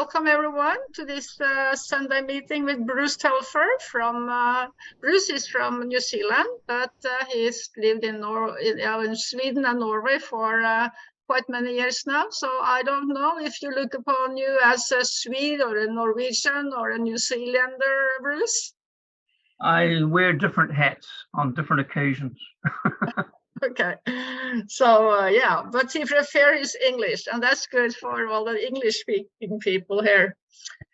welcome everyone to this Sunday meeting with Bruce Telfer. Bruce is from New Zealand, but he's lived in Sweden and Norway for quite many years now. So I don't know if you look upon you as a Swede or a Norwegian or a New Zealander, Bruce. I wear different hats on different occasions. Okay, so yeah, but he prefers English, and that's good for all the English-speaking people here.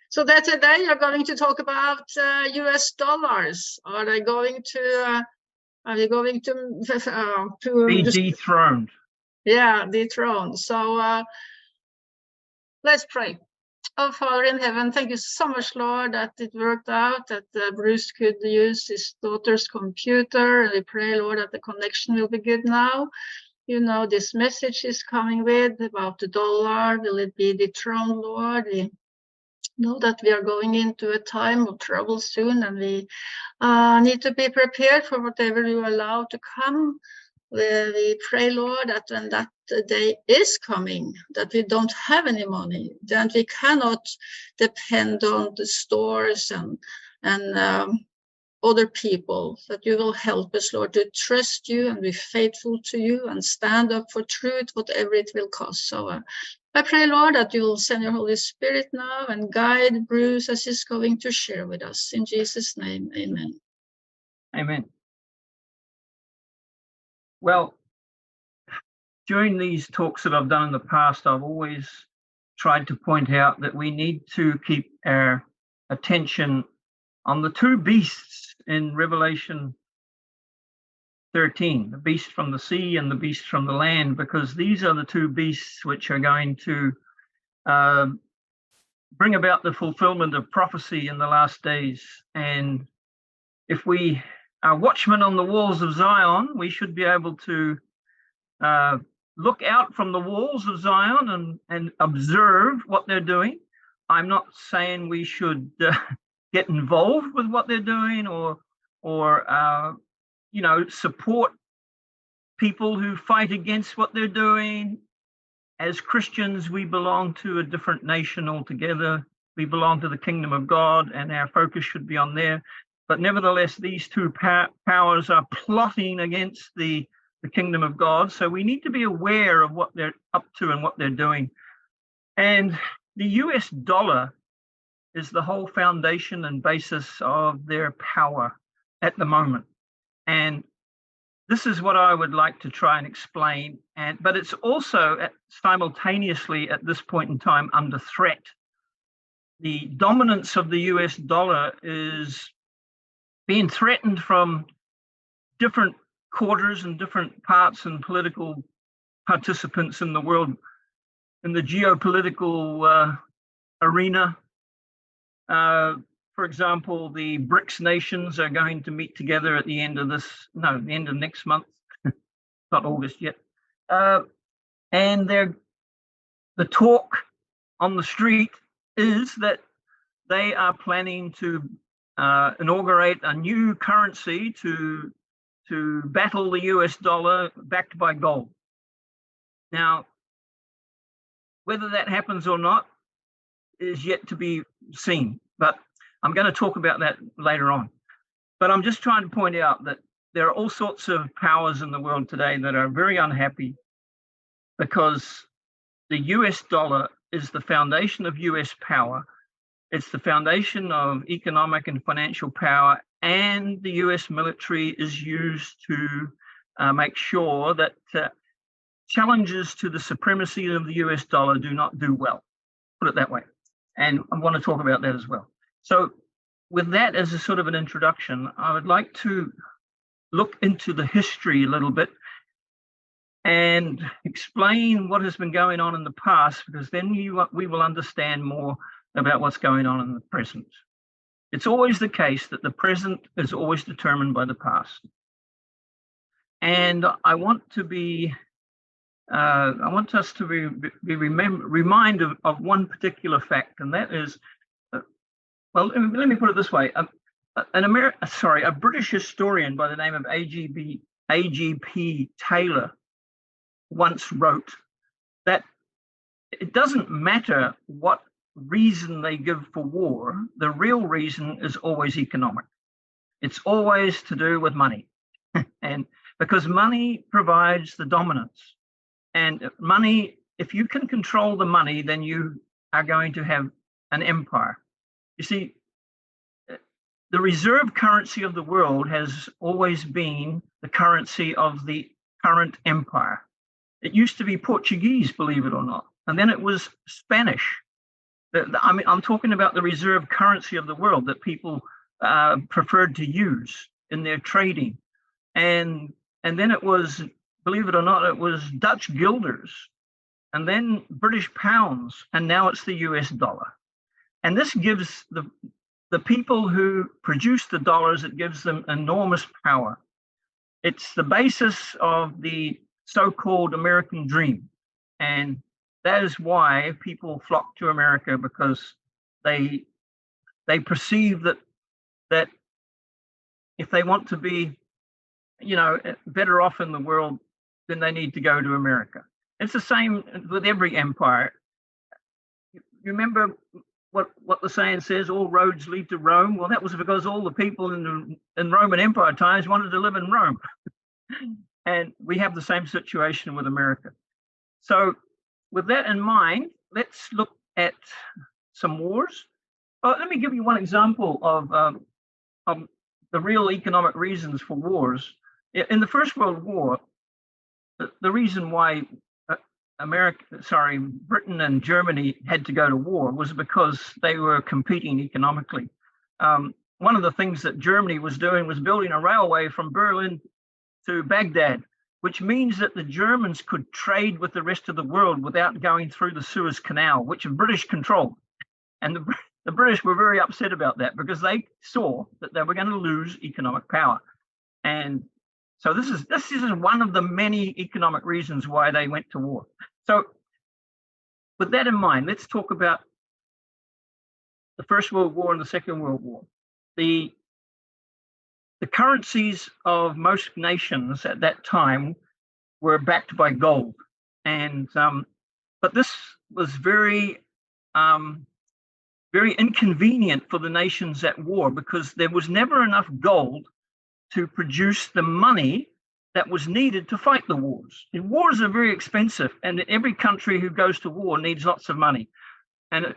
So that today you're going to talk about U.S. dollars. Are they going to? Are you going to be dethroned? Yeah, dethroned. So let's pray. Oh, Father in heaven, thank you so much, Lord, that it worked out, that Bruce could use his daughter's computer. We pray, Lord, that the connection will be good now. You know, this message is coming with about the dollar. Will it be dethroned, Lord? We know that we are going into a time of trouble soon, and we need to be prepared for whatever you allow to come. We pray, Lord, that when that day is coming, that we don't have any money, that we cannot depend on the stores and other people, that you will help us, Lord, to trust you and be faithful to you and stand up for truth, whatever it will cost. So I pray, Lord, that you will send your Holy Spirit now and guide Bruce as he's going to share with us. In Jesus' name, amen. Amen. Well, during these talks that I've done in the past, I've always tried to point out that we need to keep our attention on the two beasts in Revelation 13, the beast from the sea and the beast from the land, because these are the two beasts which are going to bring about the fulfillment of prophecy in the last days. And if we are watchmen on the walls of Zion, we should be able to look out from the walls of Zion and observe what they're doing. I'm not saying we should get involved with what they're doing or support people who fight against what they're doing. As Christians, we belong to a different nation altogether. We belong to the kingdom of God, and our focus should be on there. But nevertheless, these two powers are plotting against the kingdom of God. So we need to be aware of what they're up to and what they're doing. And the US dollar is the whole foundation and basis of their power at the moment. And this is what I would like to try and explain. But it's also simultaneously at this point in time under threat. The dominance of the US dollar is being threatened from different quarters and different parts and political participants in the world, in the geopolitical arena. For example, the BRICS nations are going to meet together at the end of next month, not August yet. And the talk on the street is that they are planning to inaugurate a new currency to battle the US dollar backed by gold. Now, whether that happens or not is yet to be seen, but I'm going to talk about that later on. But I'm just trying to point out that there are all sorts of powers in the world today that are very unhappy because the US dollar is the foundation of US power. It's the foundation of economic and financial power, and the US military is used to make sure that challenges to the supremacy of the US dollar do not do well, put it that way. And I want to talk about that as well. So with that as a sort of an introduction, I would like to look into the history a little bit and explain what has been going on in the past, because then we will understand more about what's going on in the present. It's always the case that the present is always determined by the past. And I want us to be reminded of one particular fact, and that is, well, let me put it this way: a British historian by the name of A.G.P. Taylor once wrote that it doesn't matter what reason they give for war, the real reason is always economic. It's always to do with money. And because money provides the dominance. And money, if you can control the money, then you are going to have an empire. You see, the reserve currency of the world has always been the currency of the current empire. It used to be Portuguese, believe it or not, and then it was Spanish. I mean, I'm talking about the reserve currency of the world that people preferred to use in their trading. And then it was, believe it or not, it was Dutch guilders, and then British pounds, and now it's the US dollar. And this gives the people who produce the dollars, it gives them enormous power. It's the basis of the so-called American dream. And that is why people flock to America, because they perceive that if they want to be, better off in the world, then they need to go to America. It's the same with every empire. You remember what the saying says, all roads lead to Rome? Well, that was because all the people in Roman Empire times wanted to live in Rome. And we have the same situation with America. So with that in mind, let's look at some wars. Let me give you one example of the real economic reasons for wars. In the First World War, the reason why Britain and Germany had to go to war was because they were competing economically. One of the things that Germany was doing was building a railway from Berlin to Baghdad, which means that the Germans could trade with the rest of the world without going through the Suez Canal, which the British controlled. And the British were very upset about that because they saw that they were going to lose economic power. And so this is one of the many economic reasons why they went to war. So with that in mind, let's talk about the First World War and the Second World War. The currencies of most nations at that time were backed by gold. And but this was very inconvenient for the nations at war, because there was never enough gold to produce the money that was needed to fight the wars. And wars are very expensive, and every country who goes to war needs lots of money. And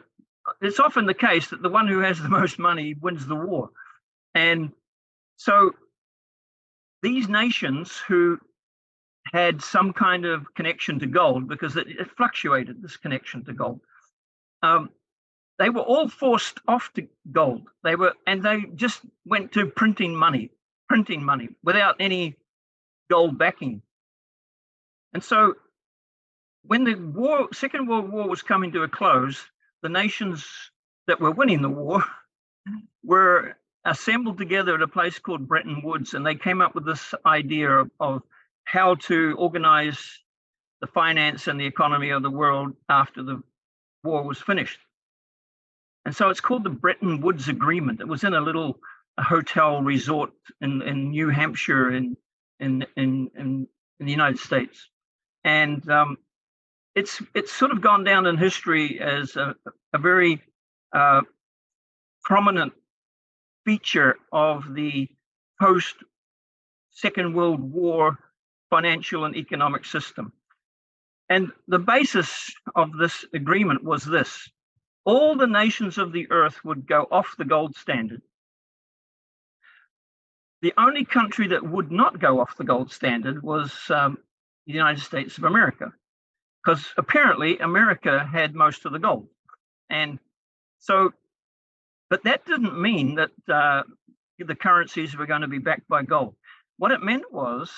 it's often the case that the one who has the most money wins the war. And so these nations who had some kind of connection to gold, because it fluctuated, this connection to gold, they were all forced off to gold. They just went to printing money without any gold backing. And so when the Second World War was coming to a close, the nations that were winning the war were assembled together at a place called Bretton Woods, and they came up with this idea of how to organize the finance and the economy of the world after the war was finished. And so it's called the Bretton Woods Agreement. It was in a hotel resort in New Hampshire in the United States. And it's sort of gone down in history as a very prominent feature of the post-Second World War financial and economic system. And the basis of this agreement was this: all the nations of the earth would go off the gold standard. The only country that would not go off the gold standard was the United States of America, because apparently America had most of the gold. And so, but that didn't mean that the currencies were going to be backed by gold. What it meant was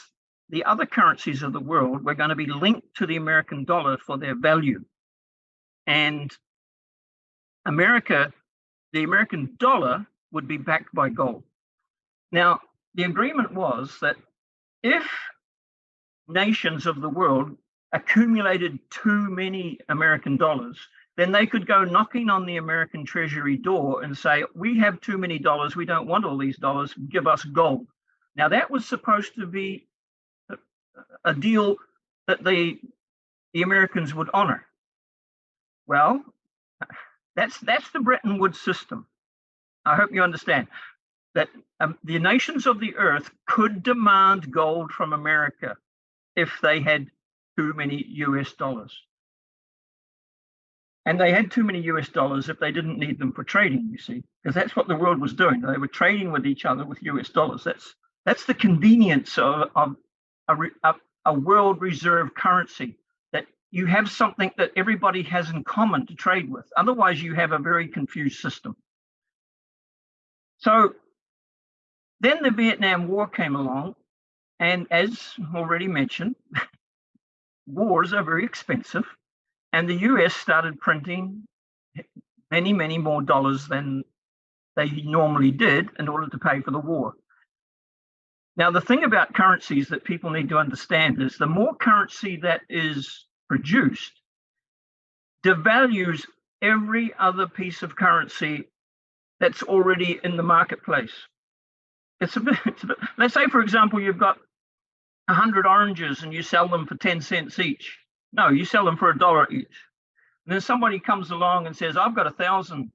the other currencies of the world were going to be linked to the American dollar for their value. And the American dollar would be backed by gold. Now, the agreement was that if nations of the world accumulated too many American dollars, then they could go knocking on the American Treasury door and say, we have too many dollars, we don't want all these dollars, give us gold. Now, that was supposed to be a deal that the Americans would honor. Well, That's the Bretton Woods system. I hope you understand that the nations of the earth could demand gold from America if they had too many US dollars. And they had too many US dollars if they didn't need them for trading, you see, because that's what the world was doing. They were trading with each other with US dollars. That's the convenience of a world reserve currency, that you have something that everybody has in common to trade with. Otherwise, you have a very confused system. So then the Vietnam War came along, and as already mentioned, wars are very expensive, and the US started printing many, many more dollars than they normally did in order to pay for the war. Now, the thing about currencies that people need to understand is the more currency that is produced devalues every other piece of currency that's already in the marketplace. It's a bit, let's say, for example, you've got 100 oranges and you sell them for 10 cents each. No, you sell them for $1 each. And then somebody comes along and says, I've got 1,000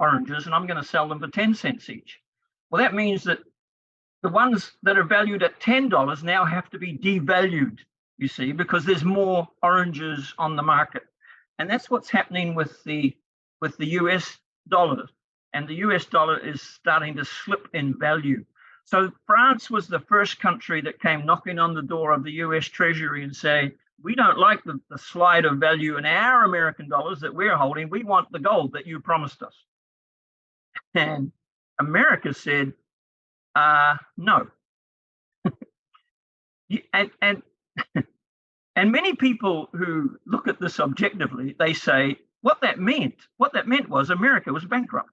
oranges and I'm going to sell them for 10 cents each. Well, that means that the ones that are valued at $10 now have to be devalued, you see, because there's more oranges on the market. And that's what's happening with the US dollar. And the US dollar is starting to slip in value. So France was the first country that came knocking on the door of the US Treasury and say, we don't like the slide of value in our American dollars that we're holding. We want the gold that you promised us. And America said, no. and many people who look at this objectively, they say what that meant was America was bankrupt.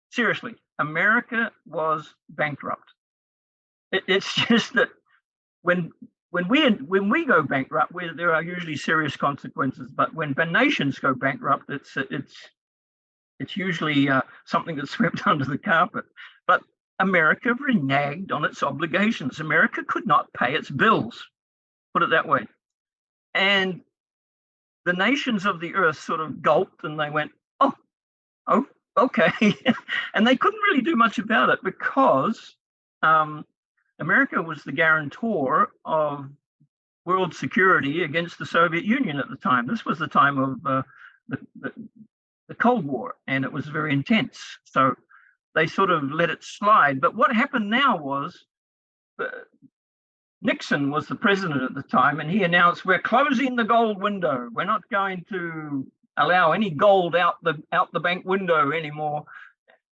Seriously, America was bankrupt. It's just that when we go bankrupt, there are usually serious consequences. But when nations go bankrupt, it's usually something that's swept under the carpet. But America reneged on its obligations. America could not pay its bills, put it that way. And the nations of the earth sort of gulped and they went, oh, okay. And they couldn't really do much about it because America was the guarantor of world security against the Soviet Union at the time. This was the time of the Cold War, and it was very intense. So they sort of let it slide. But what happened now was Nixon was the president at the time, and he announced, we're closing the gold window. We're not going to allow any gold out the bank window anymore,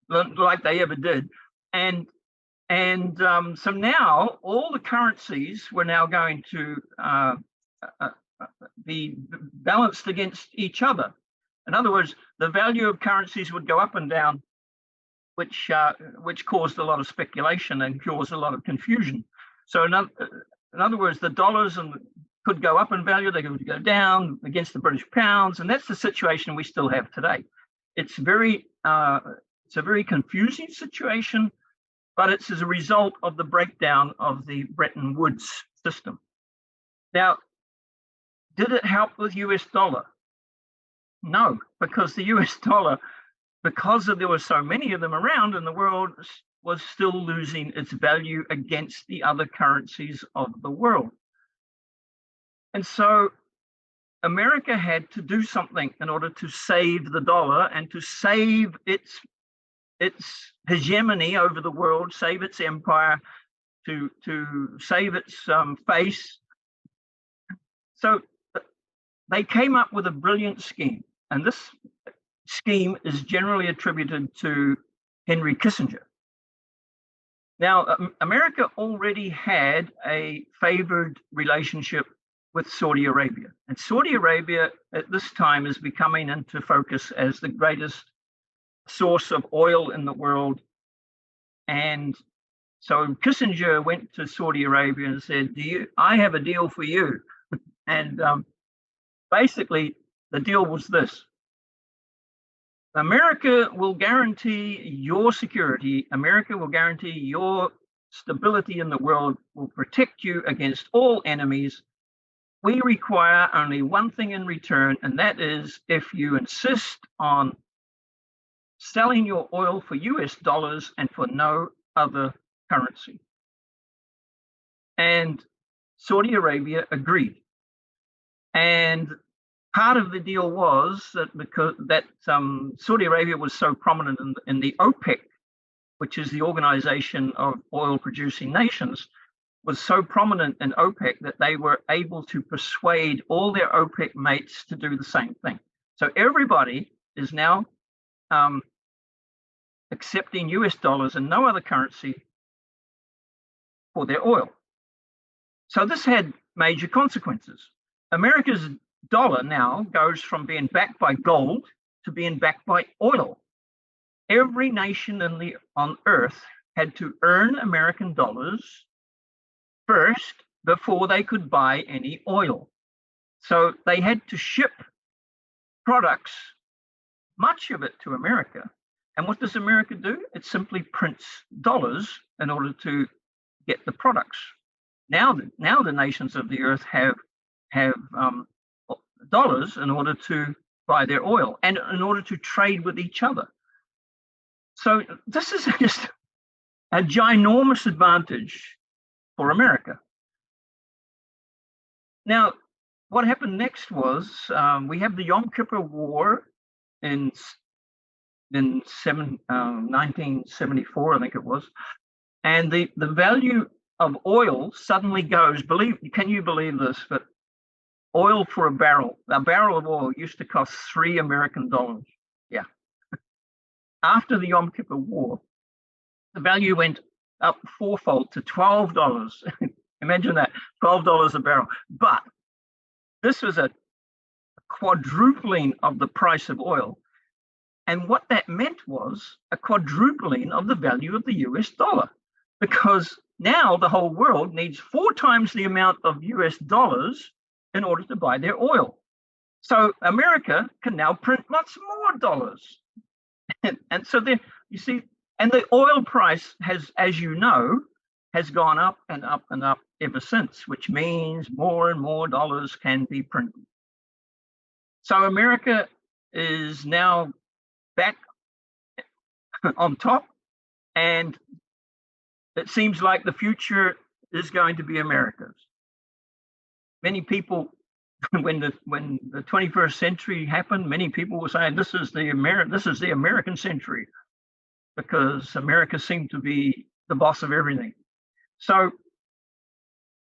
like they ever did. And so now all the currencies were now going to be balanced against each other. In other words, the value of currencies would go up and down, which caused a lot of speculation and caused a lot of confusion. So in other words, the dollars could go up in value, they could go down against the British pounds, and that's the situation we still have today. It's a very confusing situation, but it's as a result of the breakdown of the Bretton Woods system. Now, did it help with US dollar? No, because the US dollar, because there were so many of them around in the world, was still losing its value against the other currencies of the world. And so America had to do something in order to save the dollar and to save its hegemony over the world, save its empire, to save its face. So they came up with a brilliant scheme. And this scheme is generally attributed to Henry Kissinger. Now, America already had a favored relationship with Saudi Arabia. And Saudi Arabia at this time is becoming into focus as the greatest source of oil in the world. And so Kissinger went to Saudi Arabia and said, I have a deal for you. And basically, the deal was this. America will guarantee your security. America will guarantee your stability in the world, will protect you against all enemies we require only one thing in return, and that is if you insist on selling your oil for US dollars and for no other currency. And Saudi Arabia agreed. And part of the deal was that because Saudi Arabia was so prominent in the OPEC, which is the Organization of Oil Producing Nations, was so prominent in OPEC that they were able to persuade all their OPEC mates to do the same thing. So everybody is now accepting US dollars and no other currency for their oil. So this had major consequences. America's dollar now goes from being backed by gold to being backed by oil. Every nation on earth had to earn American dollars first before they could buy any oil. So they had to ship products, much of it to America. And what does America do? It simply prints dollars in order to get the products. Now the nations of the earth have dollars in order to buy their oil and in order to trade with each other. So this is just a ginormous advantage for America. Now, what happened next was we have the Yom Kippur War in 1974, I think it was, and the value of oil suddenly goes. Can you believe this? But oil for a barrel of oil used to cost $3 American. Yeah. After the Yom Kippur War, the value went up fourfold to $12. Imagine that, $12 a barrel. But this was a quadrupling of the price of oil. And what that meant was a quadrupling of the value of the US dollar, because now the whole world needs 4 times the amount of US dollars in order to buy their oil. So America can now print much more dollars. And so there, you see, and the oil price has, as you know, has gone up and up and up ever since, which means more and more dollars can be printed. So America is now back on top, and it seems like the future is going to be America's. Many people, when the 21st century happened, many people were saying this is the American century, because America seemed to be the boss of everything. So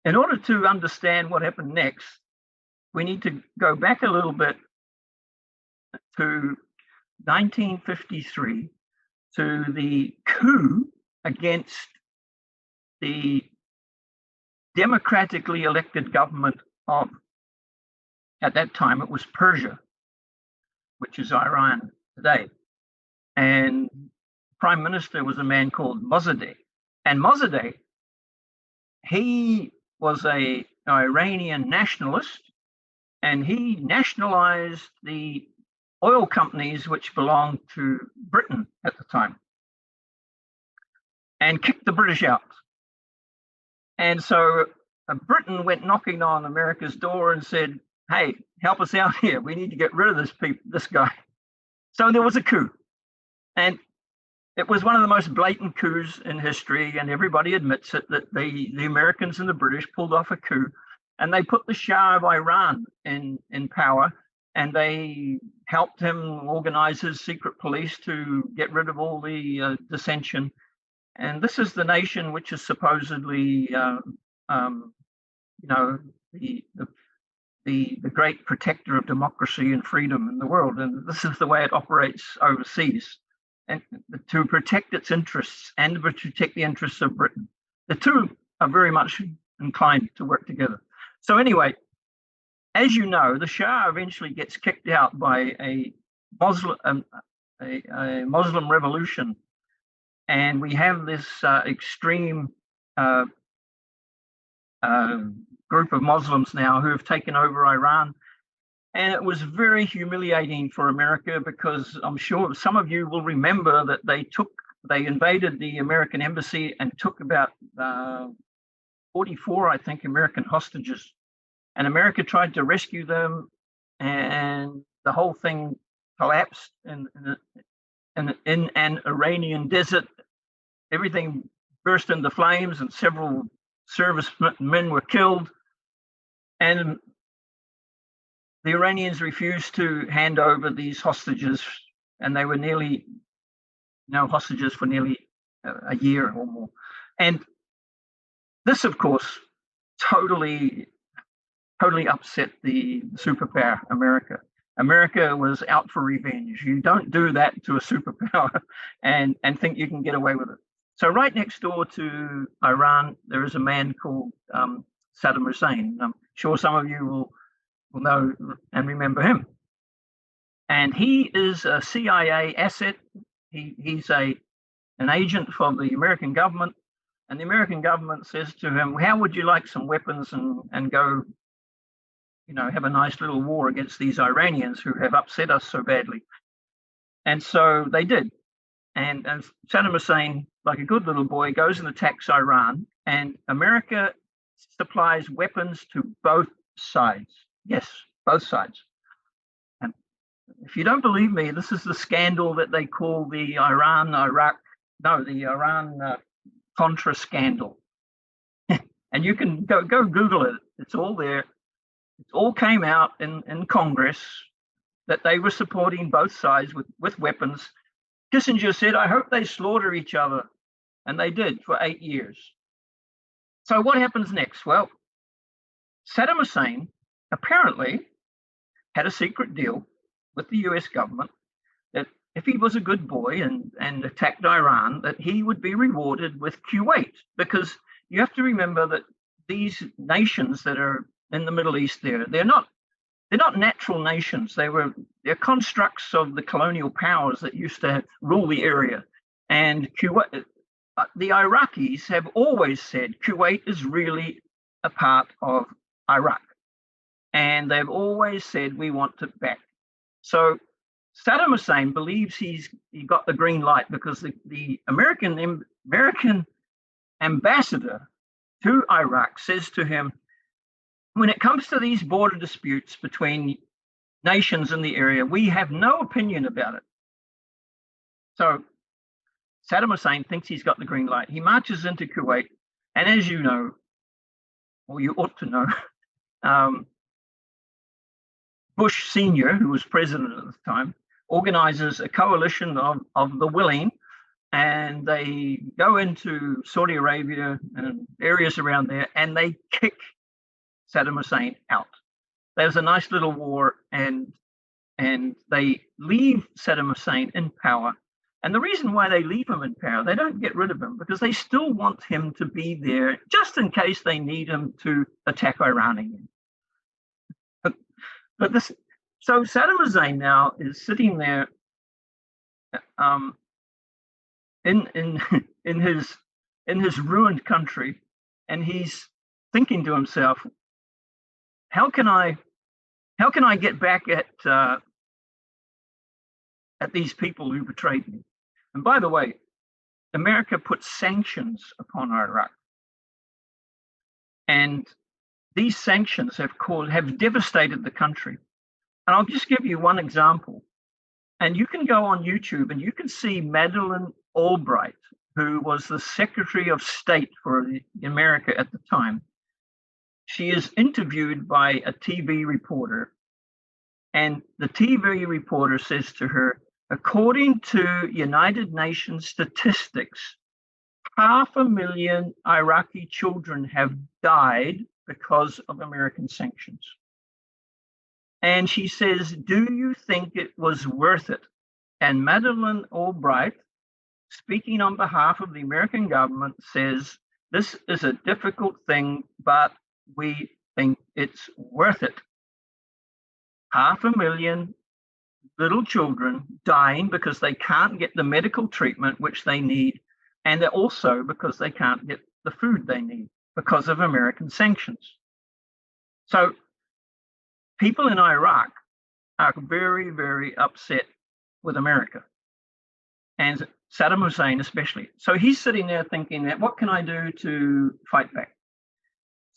in order to understand what happened next, we need to go back a little bit to 1953, to the coup against the democratically elected government of, at that time it was Persia, which is Iran today. And Prime Minister was a man called Mossadegh. And Mossadegh, he was an Iranian nationalist, and he nationalized the oil companies which belonged to Britain at the time and kicked the British out. And so Britain went knocking on America's door and said, hey, help us out here. We need to get rid of this guy. So there was a coup. And it was one of the most blatant coups in history, and everybody admits it, that the Americans and the British pulled off a coup, and they put the Shah of Iran in power, and they helped him organize his secret police to get rid of all the dissension. And this is the nation which is supposedly, the great protector of democracy and freedom in the world. And this is the way it operates overseas, and to protect its interests and to protect the interests of Britain. The two are very much inclined to work together. So anyway, as you know, the Shah eventually gets kicked out by a Muslim revolution, and we have this extreme group of Muslims now who have taken over Iran. And it was very humiliating for America, because I'm sure some of you will remember that they invaded the American embassy and took about 44, I think, American hostages. and America tried to rescue them, and the whole thing collapsed in an Iranian desert. Everything burst into flames, and several servicemen were killed, and the Iranians refused to hand over these hostages, and they were nearly hostages for nearly a year or more. And this, of course, totally upset the superpower America. America was out for revenge. You don't do that to a superpower and think you can get away with it. So right next door to Iran, there is a man called Saddam Hussein. I'm sure some of you will know and remember him. And he is a CIA asset. He's an agent for the American government. And the American government says to him, how would you like some weapons and go, have a nice little war against these Iranians who have upset us so badly? And so they did. And Saddam Hussein, like a good little boy, goes and attacks Iran. And America supplies weapons to both sides. Yes, both sides. And if you don't believe me, this is the scandal that they call the Iran-Contra scandal. And you can go Google it. It's all there. It all came out in Congress that they were supporting both sides with weapons. Kissinger said, I hope they slaughter each other. And they did for 8 years. So what happens next? Well, Saddam Hussein apparently had a secret deal with the US government that if he was a good boy and attacked Iran, that he would be rewarded with Kuwait. Because you have to remember that these nations that are in the Middle East, they're not natural nations. They're constructs of the colonial powers that used to rule the area. And Kuwait, the Iraqis have always said Kuwait is really a part of Iraq. And they've always said we want it back. So Saddam Hussein believes he got the green light because the American ambassador to Iraq says to him, when it comes to these border disputes between nations in the area, we have no opinion about it. So Saddam Hussein thinks he's got the green light. He marches into Kuwait, and as you know, or you ought to know, Bush Sr., who was president at the time, organizes a coalition of the willing, and they go into Saudi Arabia and areas around there, and they kick Saddam Hussein out. There's a nice little war, and they leave Saddam Hussein in power. And the reason why they leave him in power, they don't get rid of him because they still want him to be there just in case they need him to attack Iran again. So Saddam Hussein now is sitting there in his ruined country, and he's thinking to himself, how can I get back at these people who betrayed me? And by the way, America put sanctions upon Iraq, and these sanctions have devastated the country. And I'll just give you one example. And you can go on YouTube and you can see Madeleine Albright, who was the Secretary of State for America at the time. She is interviewed by a TV reporter, and the TV reporter says to her, according to United Nations statistics, 500,000 Iraqi children have died because of American sanctions. And she says, do you think it was worth it? And Madeleine Albright, speaking on behalf of the American government, says, this is a difficult thing, but we think it's worth it. 500,000 little children dying because they can't get the medical treatment which they need, and also because they can't get the food they need because of American sanctions. So people in Iraq are very, very upset with America, and Saddam Hussein especially. So he's sitting there thinking that, what can I do to fight back?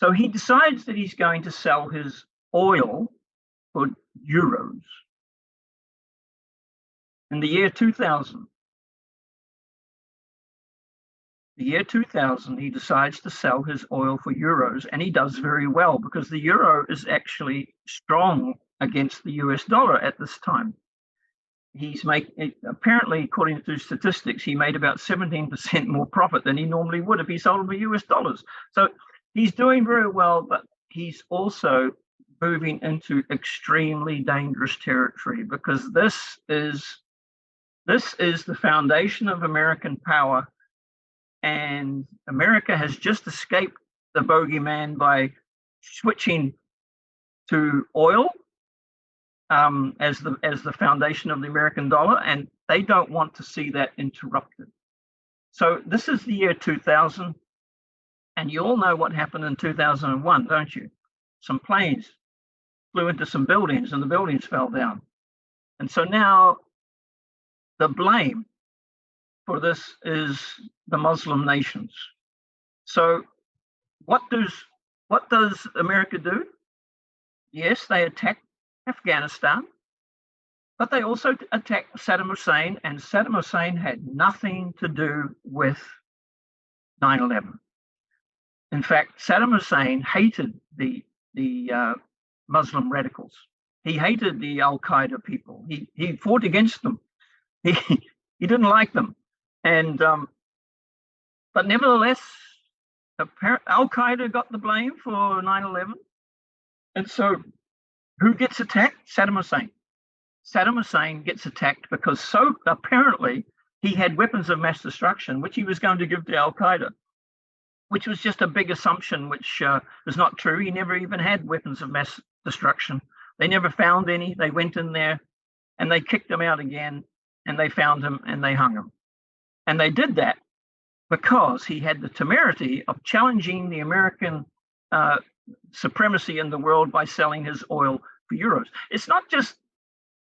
So he decides that he's going to sell his oil for euros in the year 2000. The year 2000, he decides to sell his oil for euros, and he does very well because the euro is actually strong against the US dollar at this time. He's apparently, according to statistics, he made about 17% more profit than he normally would if he sold them for US dollars. So he's doing very well, but he's also moving into extremely dangerous territory because this is the foundation of American power. And America has just escaped the bogeyman by switching to oil as the foundation of the American dollar, and they don't want to see that interrupted. So this is the year 2000, and you all know what happened in 2001, don't you? Some planes flew into some buildings, and the buildings fell down. And so now the blame for this is the Muslim nations. So what does America do? Yes, they attack Afghanistan, but they also attacked Saddam Hussein, and Saddam Hussein had nothing to do with 9/11. In fact, Saddam Hussein hated the Muslim radicals. He hated the Al-Qaeda people. He fought against them. He didn't like them, and but nevertheless, Al-Qaeda got the blame for 9/11, and so. Who gets attacked? Saddam Hussein. Saddam Hussein gets attacked because so apparently he had weapons of mass destruction, which he was going to give to Al-Qaeda, which was just a big assumption, which is not true. He never even had weapons of mass destruction. They never found any. They went in there and they kicked him out again, and they found him and they hung him. And they did that because he had the temerity of challenging the American supremacy in the world by selling his oil for euros. It's not just,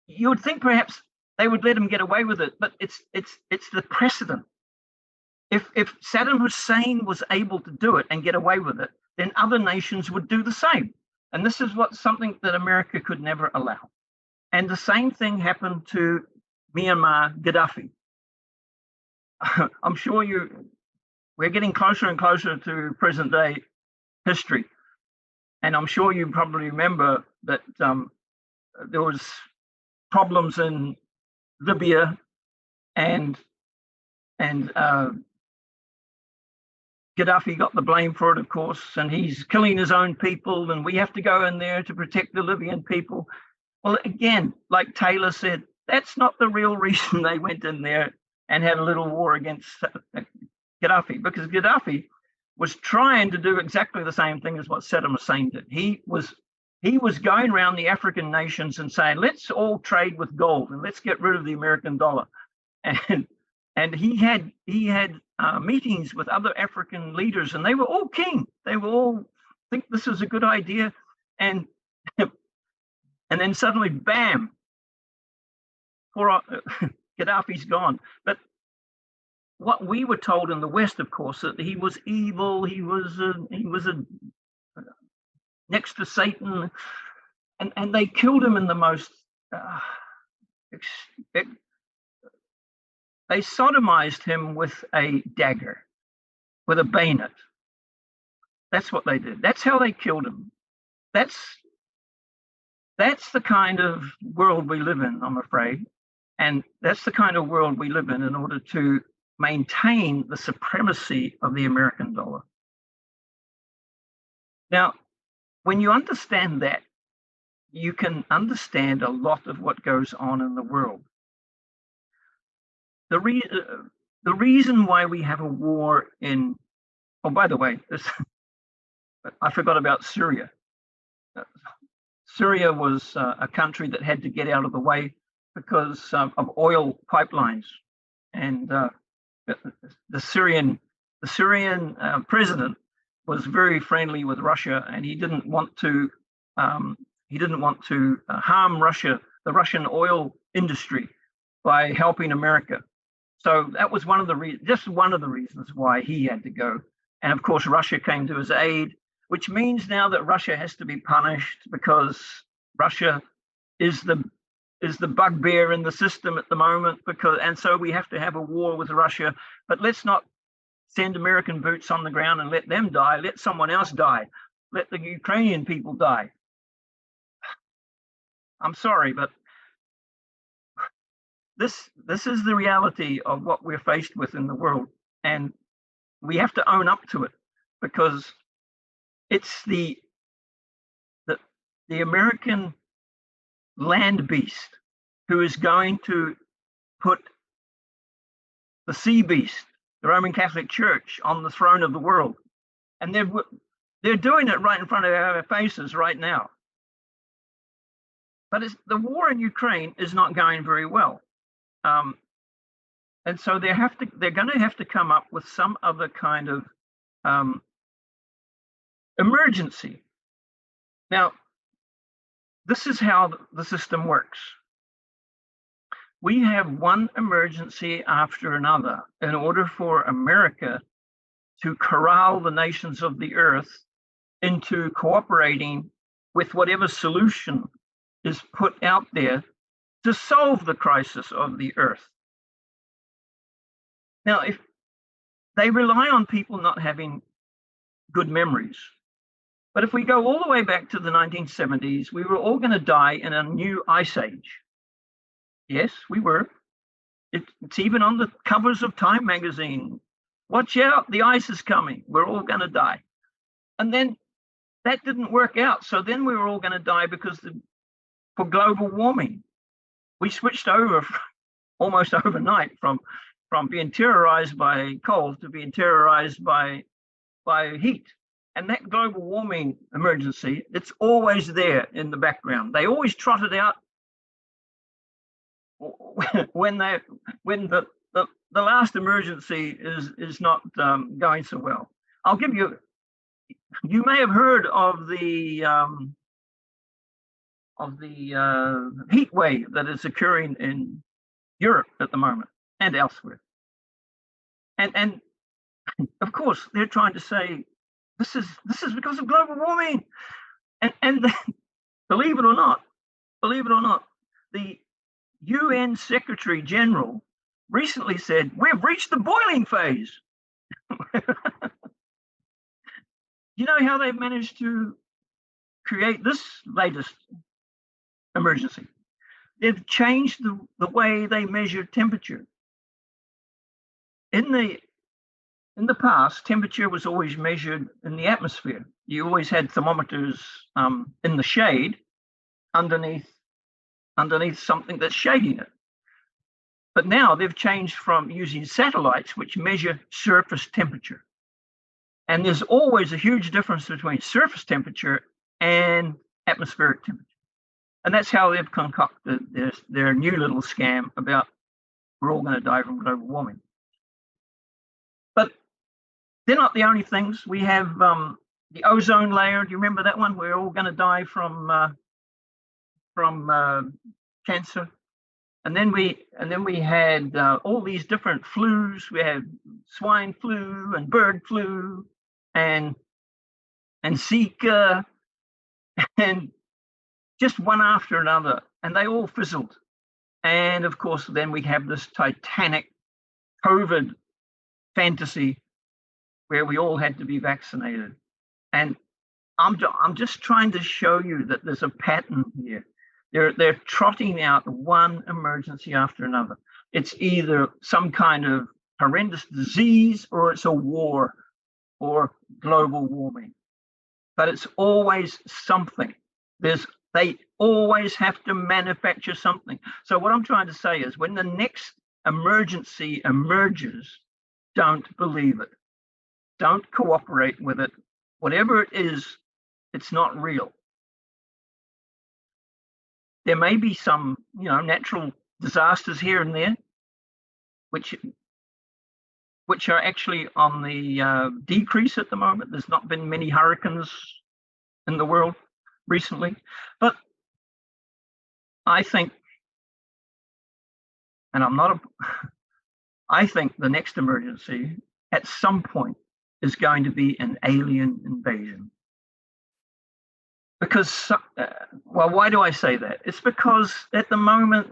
you would think perhaps they would let him get away with it, but it's the precedent. If Saddam Hussein was able to do it and get away with it, then other nations would do the same. And this is something that America could never allow. And the same thing happened to Myanmar Gaddafi. I'm sure we're getting closer and closer to present day history. And I'm sure you probably remember that there was problems in Libya, and Gaddafi got the blame for it, of course, and he's killing his own people, and we have to go in there to protect the Libyan people. Well, again, like Taylor said, that's not the real reason they went in there and had a little war against Gaddafi, because Gaddafi was trying to do exactly the same thing as what Saddam Hussein did. He was going around the African nations and saying, let's all trade with gold and let's get rid of the American dollar. And he had meetings with other African leaders, and they were all keen. They were all think this is a good idea. And then suddenly, bam, Gaddafi's gone. But what we were told in the West, of course, that he was evil, he was next to Satan, and they killed him in the most they sodomized him with a dagger, with a bayonet. That's what they did. That's how they killed him. That's the kind of world we live in, I'm afraid. And that's the kind of world we live in order to maintain the supremacy of the American dollar. Now, when you understand that, you can understand a lot of what goes on in the world. The reason why we have a war in, oh, by the way, I forgot about Syria. Syria was a country that had to get out of the way because of oil pipelines, and the Syrian president was very friendly with Russia, and he didn't want to harm Russia, the Russian oil industry, by helping America. So that was just one of the reasons why he had to go. And of course, Russia came to his aid. which means now that Russia has to be punished because Russia is the bugbear in the system at the moment, and so we have to have a war with Russia. But let's not send American boots on the ground and let them die. Let someone else die. Let the Ukrainian people die. I'm sorry, but this is the reality of what we're faced with in the world, and we have to own up to it, because it's the American land beast who is going to put the sea beast, the Roman Catholic Church, on the throne of the world, and they're doing it right in front of our faces right now. But the war in Ukraine is not going very well, and so they're going to have to come up with some other kind of emergency. Now, this is how the system works. We have one emergency after another in order for America to corral the nations of the earth into cooperating with whatever solution is put out there to solve the crisis of the earth. Now, if they rely on people not having good memories, but if we go all the way back to the 1970s, we were all going to die in a new ice age. Yes, we were. It's even on the covers of Time magazine. Watch out, the ice is coming. We're all going to die. And then that didn't work out. So then we were all going to die for global warming. We switched over almost overnight from being terrorized by cold to being terrorized by heat. And that global warming emergency, it's always there in the background. They always trot it out when the last emergency is not going so well. I'll give you. You may have heard of the heat wave that is occurring in Europe at the moment and elsewhere. And of course they're trying to say this is because of global warming. And believe it or not, the UN Secretary General recently said we've reached the boiling phase. You know how they've managed to create this latest emergency? They've changed the way they measure temperature. In the past, temperature was always measured in the atmosphere. You always had thermometers in the shade underneath something that's shading it. But now they've changed from using satellites, which measure surface temperature. And there's always a huge difference between surface temperature and atmospheric temperature. And that's how they've concocted their new little scam about we're all going to die from global warming. But they're not the only things. We have the ozone layer. Do you remember that one? We're all going to die from cancer. And then we had all these different flus. We had swine flu and bird flu and Zika, and just one after another, and they all fizzled. And of course, then we have this titanic COVID fantasy where we all had to be vaccinated. And I'm just trying to show you that there's a pattern here. They're trotting out one emergency after another. It's either some kind of horrendous disease or it's a war or global warming. But it's always something. They always have to manufacture something. So what I'm trying to say is when the next emergency emerges, don't believe it. Don't cooperate with it. Whatever it is, it's not real. There may be some, natural disasters here and there, which are actually on the decrease at the moment. There's not been many hurricanes in the world recently, but I think, and I think the next emergency at some point is going to be an alien invasion. because, well, why do I say that? It's because at the moment,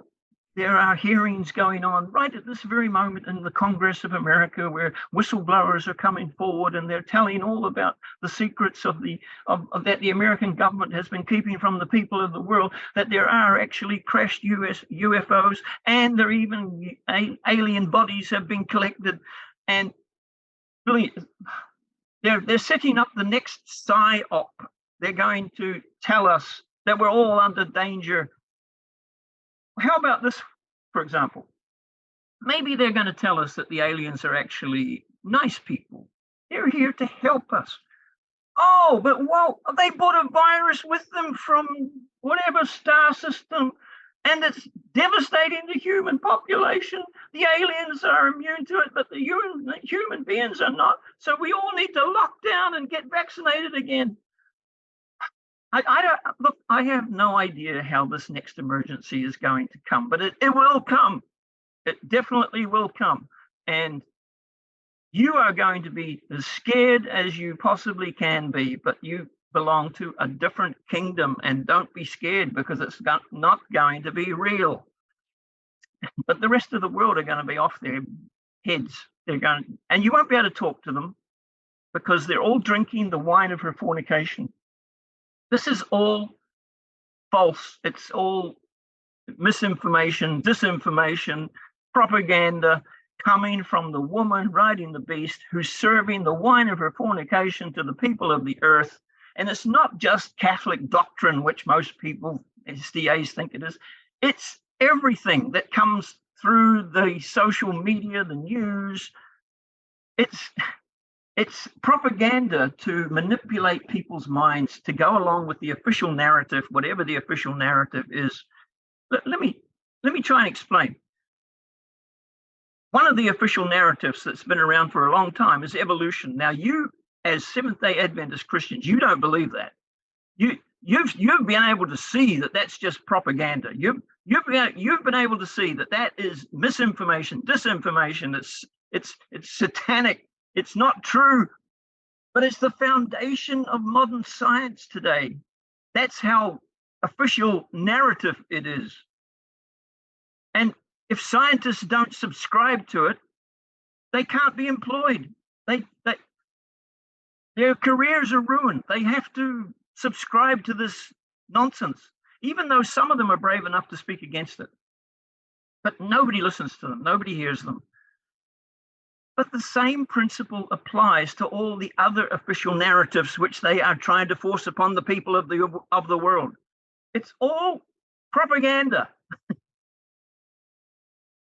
there are hearings going on right at this very moment in the Congress of America where whistleblowers are coming forward and they're telling all about the secrets of that the American government has been keeping from the people of the world, that there are actually crashed UFOs, and there even alien bodies have been collected. And really, they're setting up the next PSYOP. They're going to tell us that we're all under danger. How about this, for example? Maybe they're going to tell us that the aliens are actually nice people. They're here to help us. Oh, but well, they brought a virus with them from whatever star system, and it's devastating the human population. The aliens are immune to it, but the human beings are not. So we all need to lock down and get vaccinated again. I don't look. I have no idea how this next emergency is going to come, but it will come. It definitely will come, and you are going to be as scared as you possibly can be. But you belong to a different kingdom, and don't be scared because it's not going to be real. But the rest of the world are going to be off their heads. They're going, and you won't be able to talk to them because they're all drinking the wine of her fornication. This is all false. It's all misinformation, disinformation, propaganda coming from the woman riding the beast who's serving the wine of her fornication to the people of the earth. And it's not just Catholic doctrine, which most people, SDAs, think it is. It's everything that comes through the social media, the news. It's propaganda to manipulate people's minds to go along with the official narrative, whatever the official narrative is. Let me try and explain. One of the official narratives that's been around for a long time is evolution. Now, you, as Seventh-day Adventist Christians, you don't believe that. You've been able to see that that's just propaganda. You've been able to see that that is misinformation, disinformation. It's satanic. It's not true, but it's the foundation of modern science today. That's how official narrative it is. And if scientists don't subscribe to it, they can't be employed. Their careers are ruined. They have to subscribe to this nonsense, even though some of them are brave enough to speak against it. But nobody listens to them. Nobody hears them. But the same principle applies to all the other official narratives which they are trying to force upon the people of the world. It's all propaganda.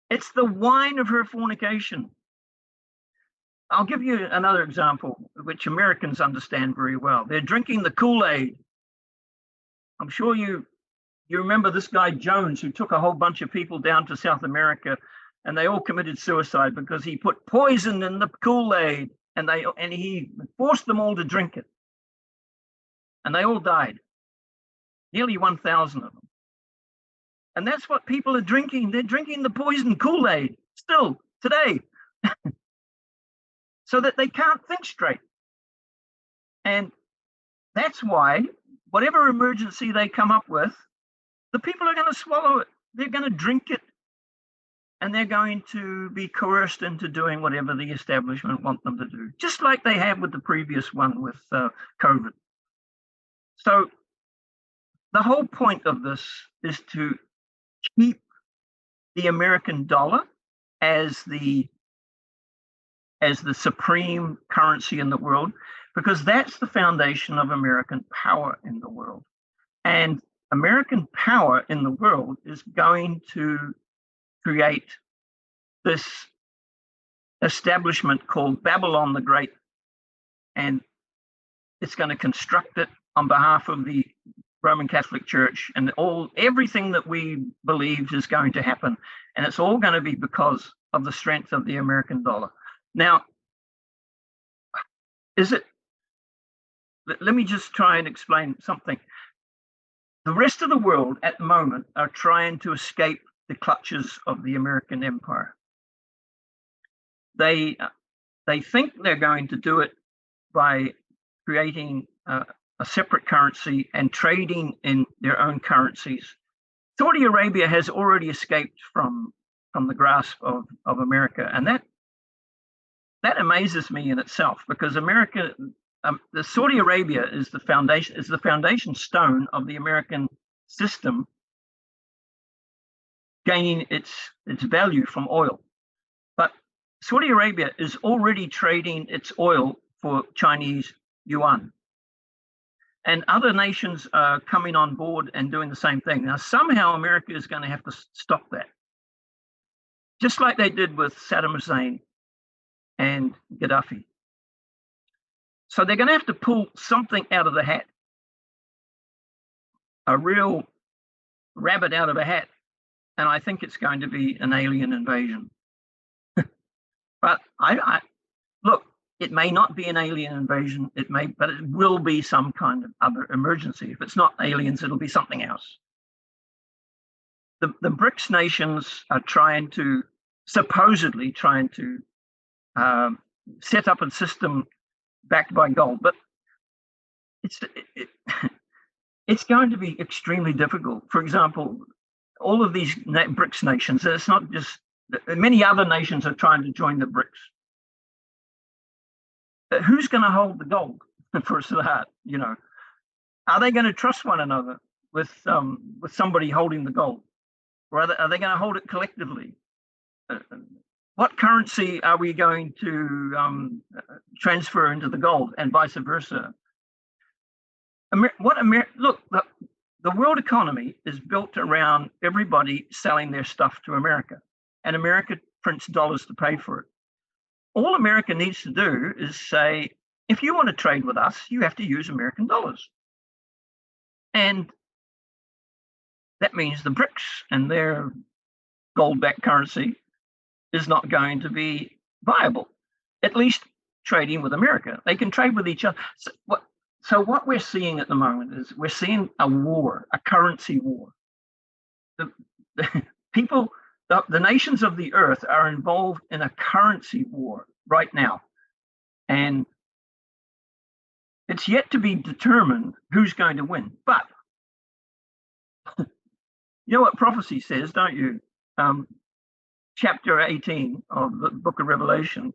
It's the wine of her fornication. I'll give you another example, which Americans understand very well. They're drinking the Kool-Aid. I'm sure you remember this guy Jones, who took a whole bunch of people down to South America, and they all committed suicide because he put poison in the Kool-Aid, and he forced them all to drink it. And they all died. Nearly 1,000 of them. And that's what people are drinking. They're drinking the poison Kool-Aid still today. So that they can't think straight. And that's why whatever emergency they come up with, the people are going to swallow it. They're going to drink it. And they're going to be coerced into doing whatever the establishment want them to do, just like they have with the previous one with COVID. So the whole point of this is to keep the American dollar as the supreme currency in the world, because that's the foundation of American power in the world. And American power in the world is going to create this establishment called Babylon the Great, and it's going to construct it on behalf of the Roman Catholic Church, and everything that we believe is going to happen, and it's all going to be because of the strength of the American dollar. Now, let me just try and explain something. The rest of the world at the moment are trying to escape the clutches of the American empire. They think they're going to do it by creating a a separate currency and trading in their own currencies. Saudi Arabia has already escaped from the grasp of America, and that amazes me in itself, because America, the Saudi Arabia is the foundation stone of the American system, gaining its value from oil. But Saudi Arabia is already trading its oil for Chinese yuan. And other nations are coming on board and doing the same thing. Now, somehow America is going to have to stop that. Just like they did with Saddam Hussein and Gaddafi. So they're going to have to pull something out of the hat. A real rabbit out of a hat. And I think it's going to be an alien invasion. But I look, it may not be an alien invasion, but it will be some kind of other emergency. If it's not aliens, it'll be something else. The BRICS nations are supposedly trying to set up a system backed by gold, but it's going to be extremely difficult. For example, all of these BRICS nations, it's not just, many other nations are trying to join the BRICS. But who's going to hold the gold for a start? You know, are they going to trust one another with somebody holding the gold, or are they going to hold it collectively? What currency are we going to transfer into the gold, and vice versa? Look, the world economy is built around everybody selling their stuff to America, and America prints dollars to pay for it. All America needs to do is say, if you want to trade with us, you have to use American dollars. And that means the BRICS and their gold-backed currency is not going to be viable, at least trading with America. They can trade with each other. So what we're seeing at the moment is we're seeing a war, a currency war. The nations of the earth are involved in a currency war right now. And it's yet to be determined who's going to win. But you know what prophecy says, don't you? Chapter 18 of the book of Revelation,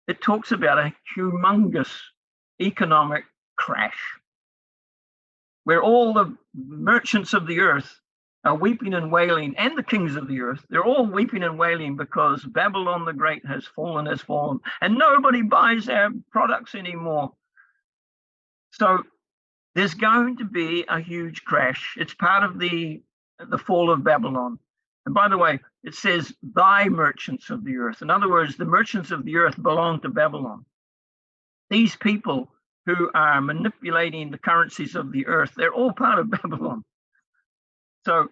it talks about a humongous economic crash where all the merchants of the earth are weeping and wailing, and the kings of the earth. They're all weeping and wailing because Babylon the Great has fallen, and nobody buys their products anymore. So there's going to be a huge crash. It's part of the fall of Babylon. And by the way, it says thy merchants of the earth. In other words, the merchants of the earth belong to Babylon. These people who are manipulating the currencies of the earth, they're all part of Babylon. So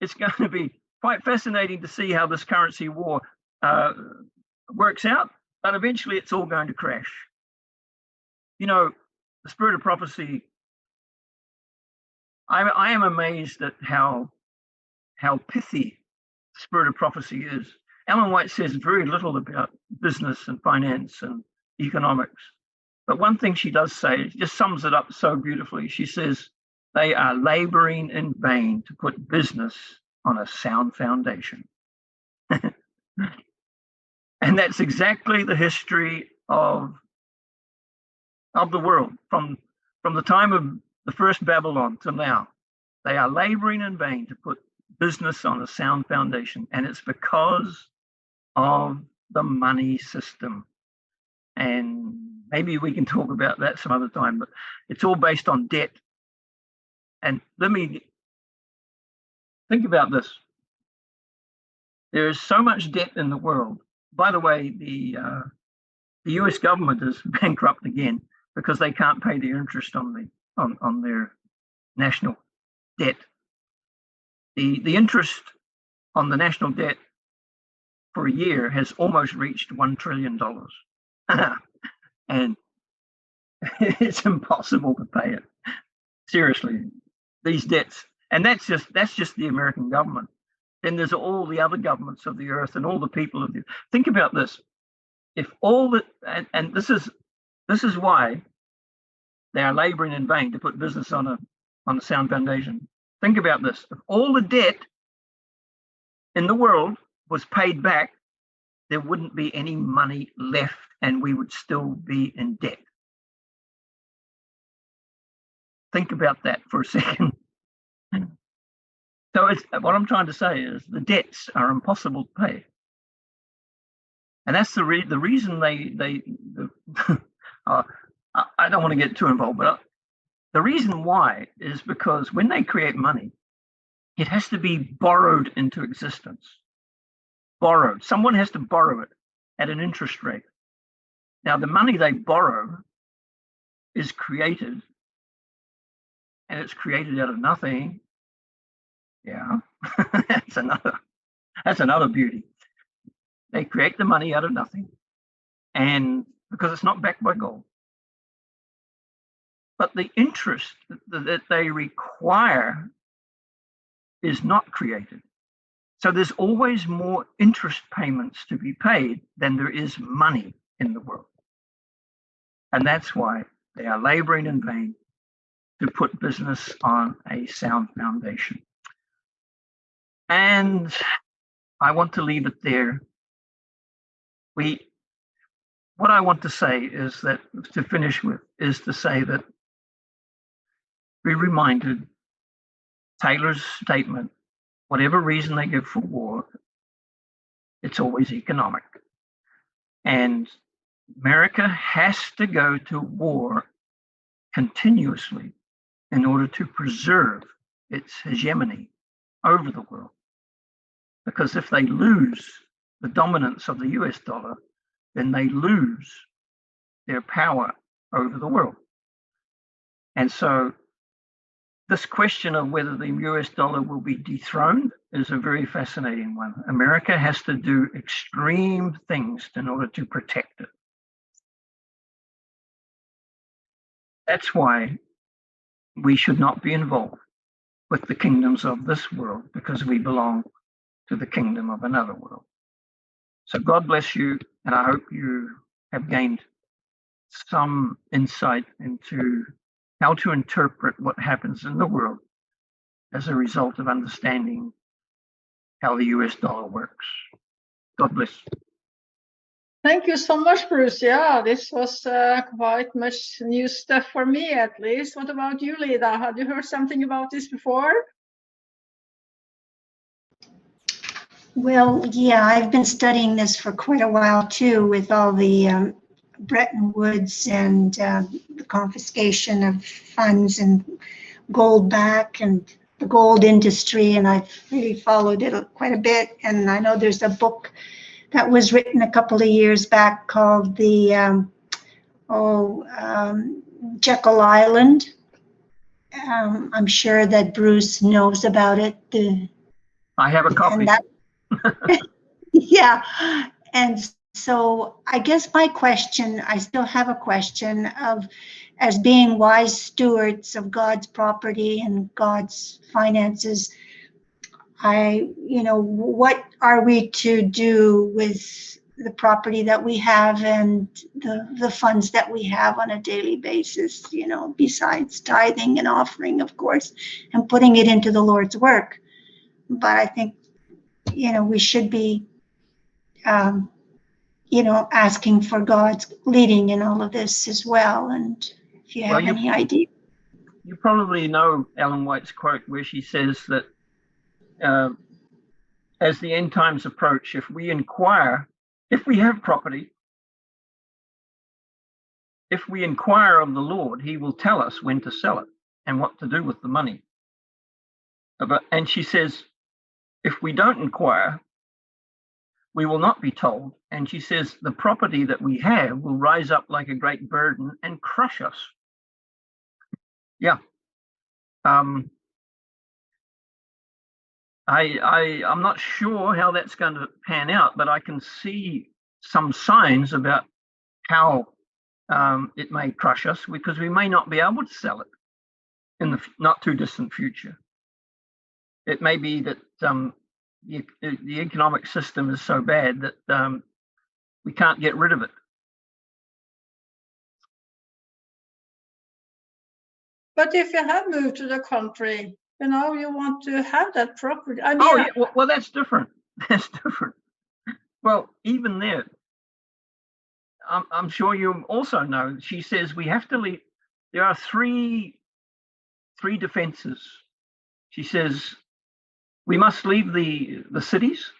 it's going to be quite fascinating to see how this currency war works out, but eventually it's all going to crash. You know, the spirit of prophecy, I am amazed at how pithy the spirit of prophecy is. Ellen White says very little about business and finance and economics. But one thing she does say, just sums it up so beautifully. She says, they are laboring in vain to put business on a sound foundation. And that's exactly the history of the world from the time of the first Babylon to now. They are laboring in vain to put business on a sound foundation. And it's because of the money system. And maybe we can talk about that some other time, but it's all based on debt. And let me think about this. There is so much debt in the world. By the way, the US government is bankrupt again because they can't pay the interest on their national debt. The interest on the national debt for a year has almost reached $1 trillion. And it's impossible to pay it. Seriously, these debts. And that's just the American government. Then there's all the other governments of the earth and all the people of the earth. Think about this. If all the and this is why they are laboring in vain to put business on a sound foundation. Think about this. If all the debt in the world was paid back, there wouldn't be any money left and we would still be in debt. Think about that for a second. So what I'm trying to say is the debts are impossible to pay. And that's the reason I don't want to get too involved, but the reason why is because when they create money, it has to be borrowed into existence. Borrowed. Someone has to borrow it at an interest rate. Now, the money they borrow is created, and it's created out of nothing. Yeah, that's another beauty. They create the money out of nothing, and because it's not backed by gold. But the interest that they require is not created. So there's always more interest payments to be paid than there is money in the world. And that's why they are laboring in vain to put business on a sound foundation. And I want to leave it there. What I want to say is that, to finish with, is to say that be reminded Taylor's statement, whatever reason they give for war, it's always economic. And America has to go to war continuously in order to preserve its hegemony over the world. Because if they lose the dominance of the US dollar, then they lose their power over the world. And so this question of whether the US dollar will be dethroned is a very fascinating one. America has to do extreme things in order to protect it. That's why we should not be involved with the kingdoms of this world, because we belong to the kingdom of another world. So God bless you, and I hope you have gained some insight into how to interpret what happens in the world as a result of understanding how the US dollar works. God bless. Thank you so much, Bruce. Yeah, this was quite much new stuff for me, at least. What about you, Lida? Had you heard something about this before? Well, yeah, I've been studying this for quite a while too, with all the Bretton Woods and the confiscation of funds and gold back and the gold industry, and I've really followed it quite a bit. And I know there's a book that was written a couple of years back called the Jekyll Island. I'm sure that Bruce knows about it. I have a copy. Yeah, and so I guess my question, I still have a question of, as being wise stewards of God's property and God's finances, what are we to do with the property that we have and the funds that we have on a daily basis, besides tithing and offering, of course, and putting it into the Lord's work. But I think, we should be, asking for God's leading in all of this as well. And if you have any idea. You probably know Ellen White's quote where she says that as the end times approach, if we have property, if we inquire of the Lord, he will tell us when to sell it and what to do with the money. And she says, if we don't inquire, we will not be told. And she says, the property that we have will rise up like a great burden and crush us. Yeah. I'm not sure how that's going to pan out, but I can see some signs about how it may crush us, because we may not be able to sell it in the not too distant future. It may be that the economic system is so bad that we can't get rid of it. But if you have moved to the country, you know, you want to have that property. I mean, Oh, yeah, well, that's different. That's different. Well, even there, I'm sure you also know, she says we have to leave. There are three defenses. She says we must leave the cities.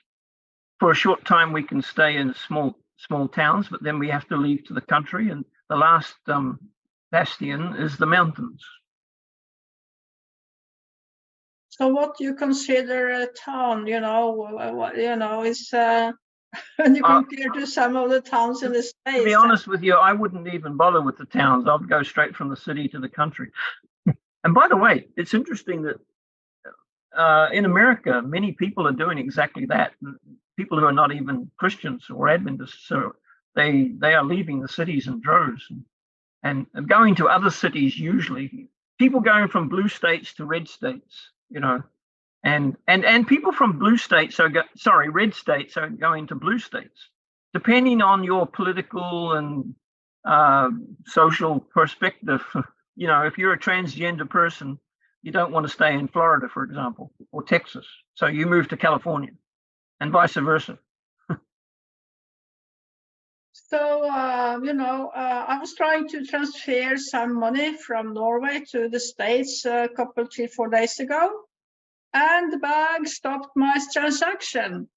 For a short time, we can stay in small towns, but then we have to leave to the country. And the last bastion is the mountains. so what do you consider a town? You know, is when you compare to some of the towns in the States. To be honest with you, I wouldn't even bother with the towns. I'd go straight from the city to the country. And by the way, it's interesting that in America, many people are doing exactly that. People who are not even Christians or Adventists, so they are leaving the cities in droves and going to other cities. Usually, people going from blue states to red states, you know, and people from red states are going to blue states, depending on your political and social perspective. You know, if you're a transgender person, you don't want to stay in Florida, for example, or Texas, so you move to California, and vice versa. So, I was trying to transfer some money from Norway to the States a couple, 3-4 days ago, and the bank stopped my transaction.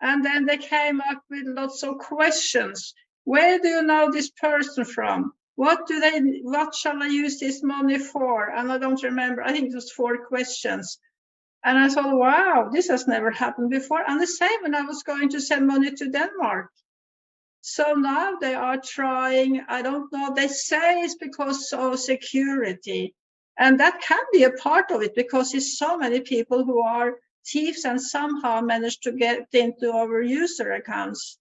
And then they came up with lots of questions. Where do you know this person from? What shall I use this money for? And I don't remember, I think it was 4 questions. And I thought, wow, this has never happened before. And the same when I was going to send money to Denmark. So now they are trying, I don't know, they say it's because of security. And that can be a part of it because it's so many people who are thieves and somehow manage to get into our user accounts.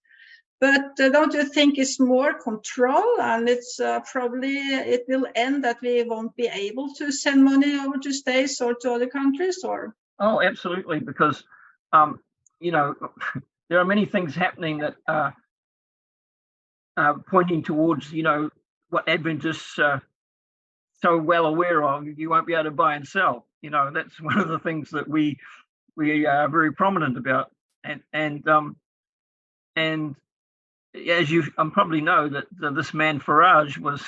But don't you think it's more control, and it's probably it will end that we won't be able to send money over to States or to other countries? Or Oh, absolutely, because there are many things happening that pointing towards what Adventists are so well aware of. You won't be able to buy and sell. That's one of the things that we are very prominent about, and as you probably know, that this man Farage was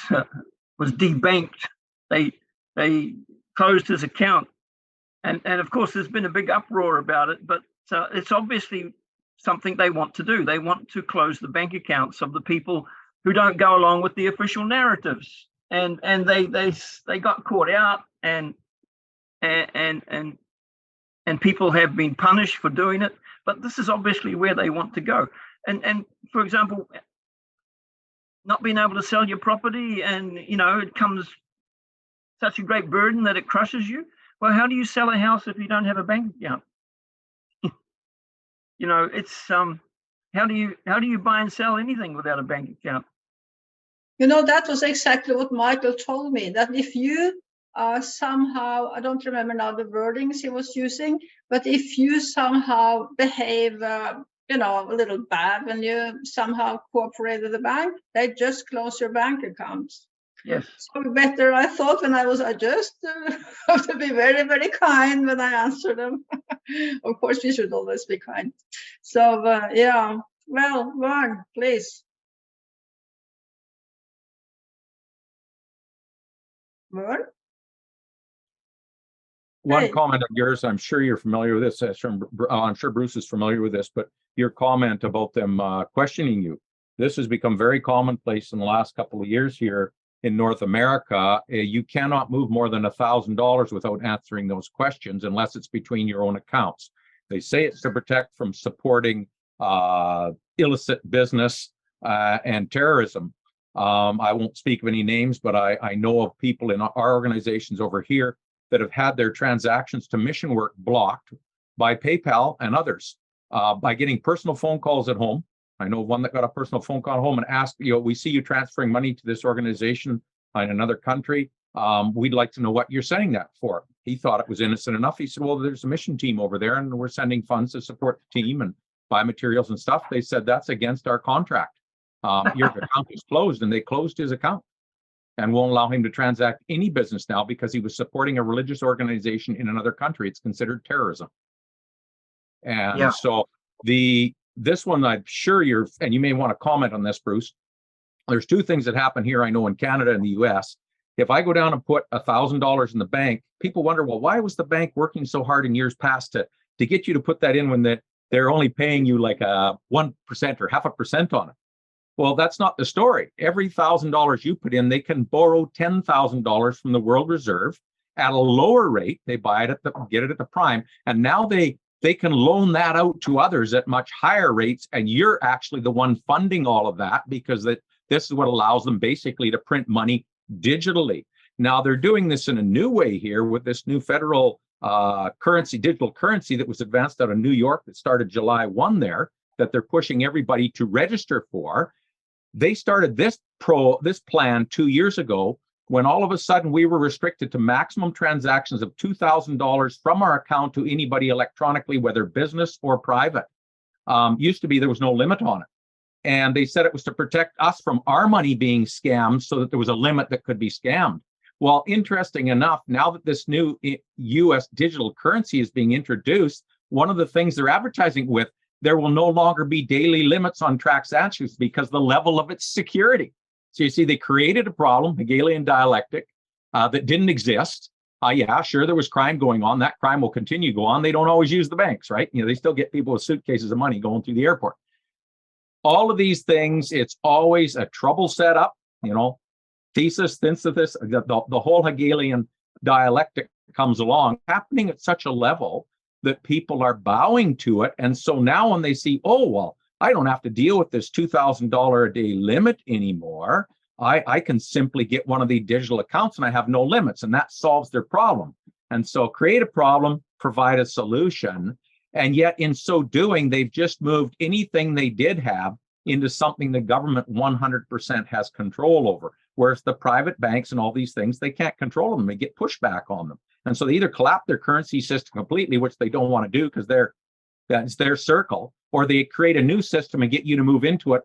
debanked. They closed his account, and of course there's been a big uproar about it. But it's obviously something they want to do. They want to close the bank accounts of the people who don't go along with the official narratives, and they got caught out, and people have been punished for doing it. But this is obviously where they want to go. And for example, not being able to sell your property, and it comes such a great burden that it crushes you. Well, how do you sell a house if you don't have a bank account? It's how do you buy and sell anything without a bank account? That was exactly what Michael told me, that if you somehow, I don't remember now the wordings he was using, but if you somehow behave a little bad when you somehow cooperate with the bank, they just close your bank accounts. Yes. So better, I thought, when I just have to be very, very kind when I answer them. Of course, we should always be kind. So, yeah. Well, Vern, please. Vern? One comment of yours, I'm sure you're familiar with this. I'm sure Bruce is familiar with this, but your comment about them questioning you. This has become very commonplace in the last couple of years here in North America. You cannot move more than $1,000 without answering those questions unless it's between your own accounts. They say it's to protect from supporting illicit business and terrorism. I won't speak of any names, but I know of people in our organizations over here that have had their transactions to mission work blocked by PayPal and others by getting personal phone calls at home. I know one that got a personal phone call at home and asked, we see you transferring money to this organization in another country. We'd like to know what you're sending that for. He thought it was innocent enough. He said, well, there's a mission team over there and we're sending funds to support the team and buy materials and stuff. They said, that's against our contract. Your account is closed, and they closed his account. and won't allow him to transact any business now because he was supporting a religious organization in another country. It's considered terrorism. And Yeah. so this one, I'm sure and you may want to comment on this, Bruce. There's two things that happen here, I know, in Canada and the US. If I go down and put $1,000 in the bank, people wonder, well, why was the bank working so hard in years past to get you to put that in when they're only paying you like 1% or 0.5% on it? Well, that's not the story. Every $1,000 you put in, they can borrow $10,000 from the World Reserve at a lower rate. They buy it get it at the prime, and now they can loan that out to others at much higher rates, and you're actually the one funding all of that because this is what allows them basically to print money digitally. Now they're doing this in a new way here with this new federal digital currency that was advanced out of New York that started July 1 there, that they're pushing everybody to register for. They started this plan 2 years ago when all of a sudden we were restricted to maximum transactions of $2,000 from our account to anybody electronically, whether business or private. Used to be there was no limit on it. And they said it was to protect us from our money being scammed so that there was a limit that could be scammed. Well, interesting enough, now that this new US digital currency is being introduced, one of the things they're advertising with, there will no longer be daily limits on transactions because the level of its security. So you see, they created a problem, Hegelian dialectic, that didn't exist. Yeah, sure, there was crime going on. That crime will continue to go on. They don't always use the banks, right? They still get people with suitcases of money going through the airport. All of these things, it's always a trouble setup, thesis, synthesis, the whole Hegelian dialectic comes along, happening at such a level that people are bowing to it. And so now when they see, oh, well, I don't have to deal with this $2,000 a day limit anymore. I can simply get one of the digital accounts and I have no limits, and that solves their problem. And so create a problem, provide a solution. And yet in so doing, they've just moved anything they did have into something the government 100% has control over. Whereas the private banks and all these things, they can't control them. They get pushback on them. And so they either collapse their currency system completely, which they don't want to do because that's their circle, or they create a new system and get you to move into it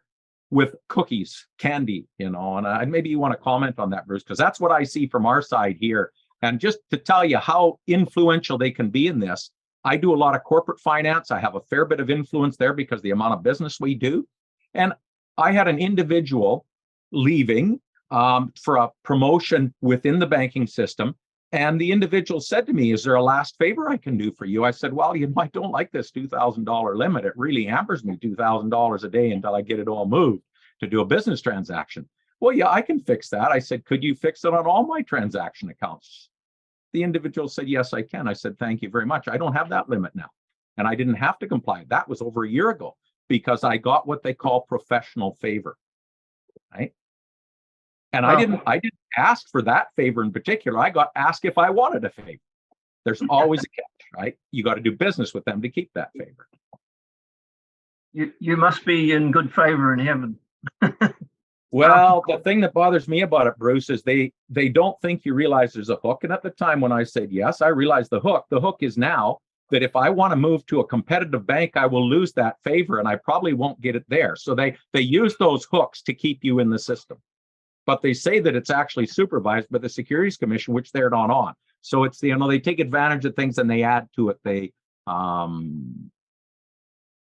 with cookies, candy, and maybe you want to comment on that, Bruce, because that's what I see from our side here. And just to tell you how influential they can be in this, I do a lot of corporate finance. I have a fair bit of influence there because the amount of business we do. And I had an individual leaving for a promotion within the banking system. And the individual said to me, is there a last favor I can do for you? I said, well, I don't like this $2,000 limit. It really hampers me $2,000 a day until I get it all moved to do a business transaction. Well, yeah, I can fix that. I said, could you fix it on all my transaction accounts? The individual said, yes, I can. I said, thank you very much. I don't have that limit now. And I didn't have to comply. That was over a year ago because I got what they call professional favor, right? And I didn't ask for that favor in particular. I got asked if I wanted a favor. There's always a catch, right? You got to do business with them to keep that favor. You must be in good favor in heaven. Well, the thing that bothers me about it, Bruce, is they don't think you realize there's a hook. And at the time when I said yes, I realized the hook. The hook is now that if I want to move to a competitive bank, I will lose that favor and I probably won't get it there. So they use those hooks to keep you in the system. But they say that it's actually supervised by the Securities Commission, which they're not on. So it's, they take advantage of things and they add to it. They,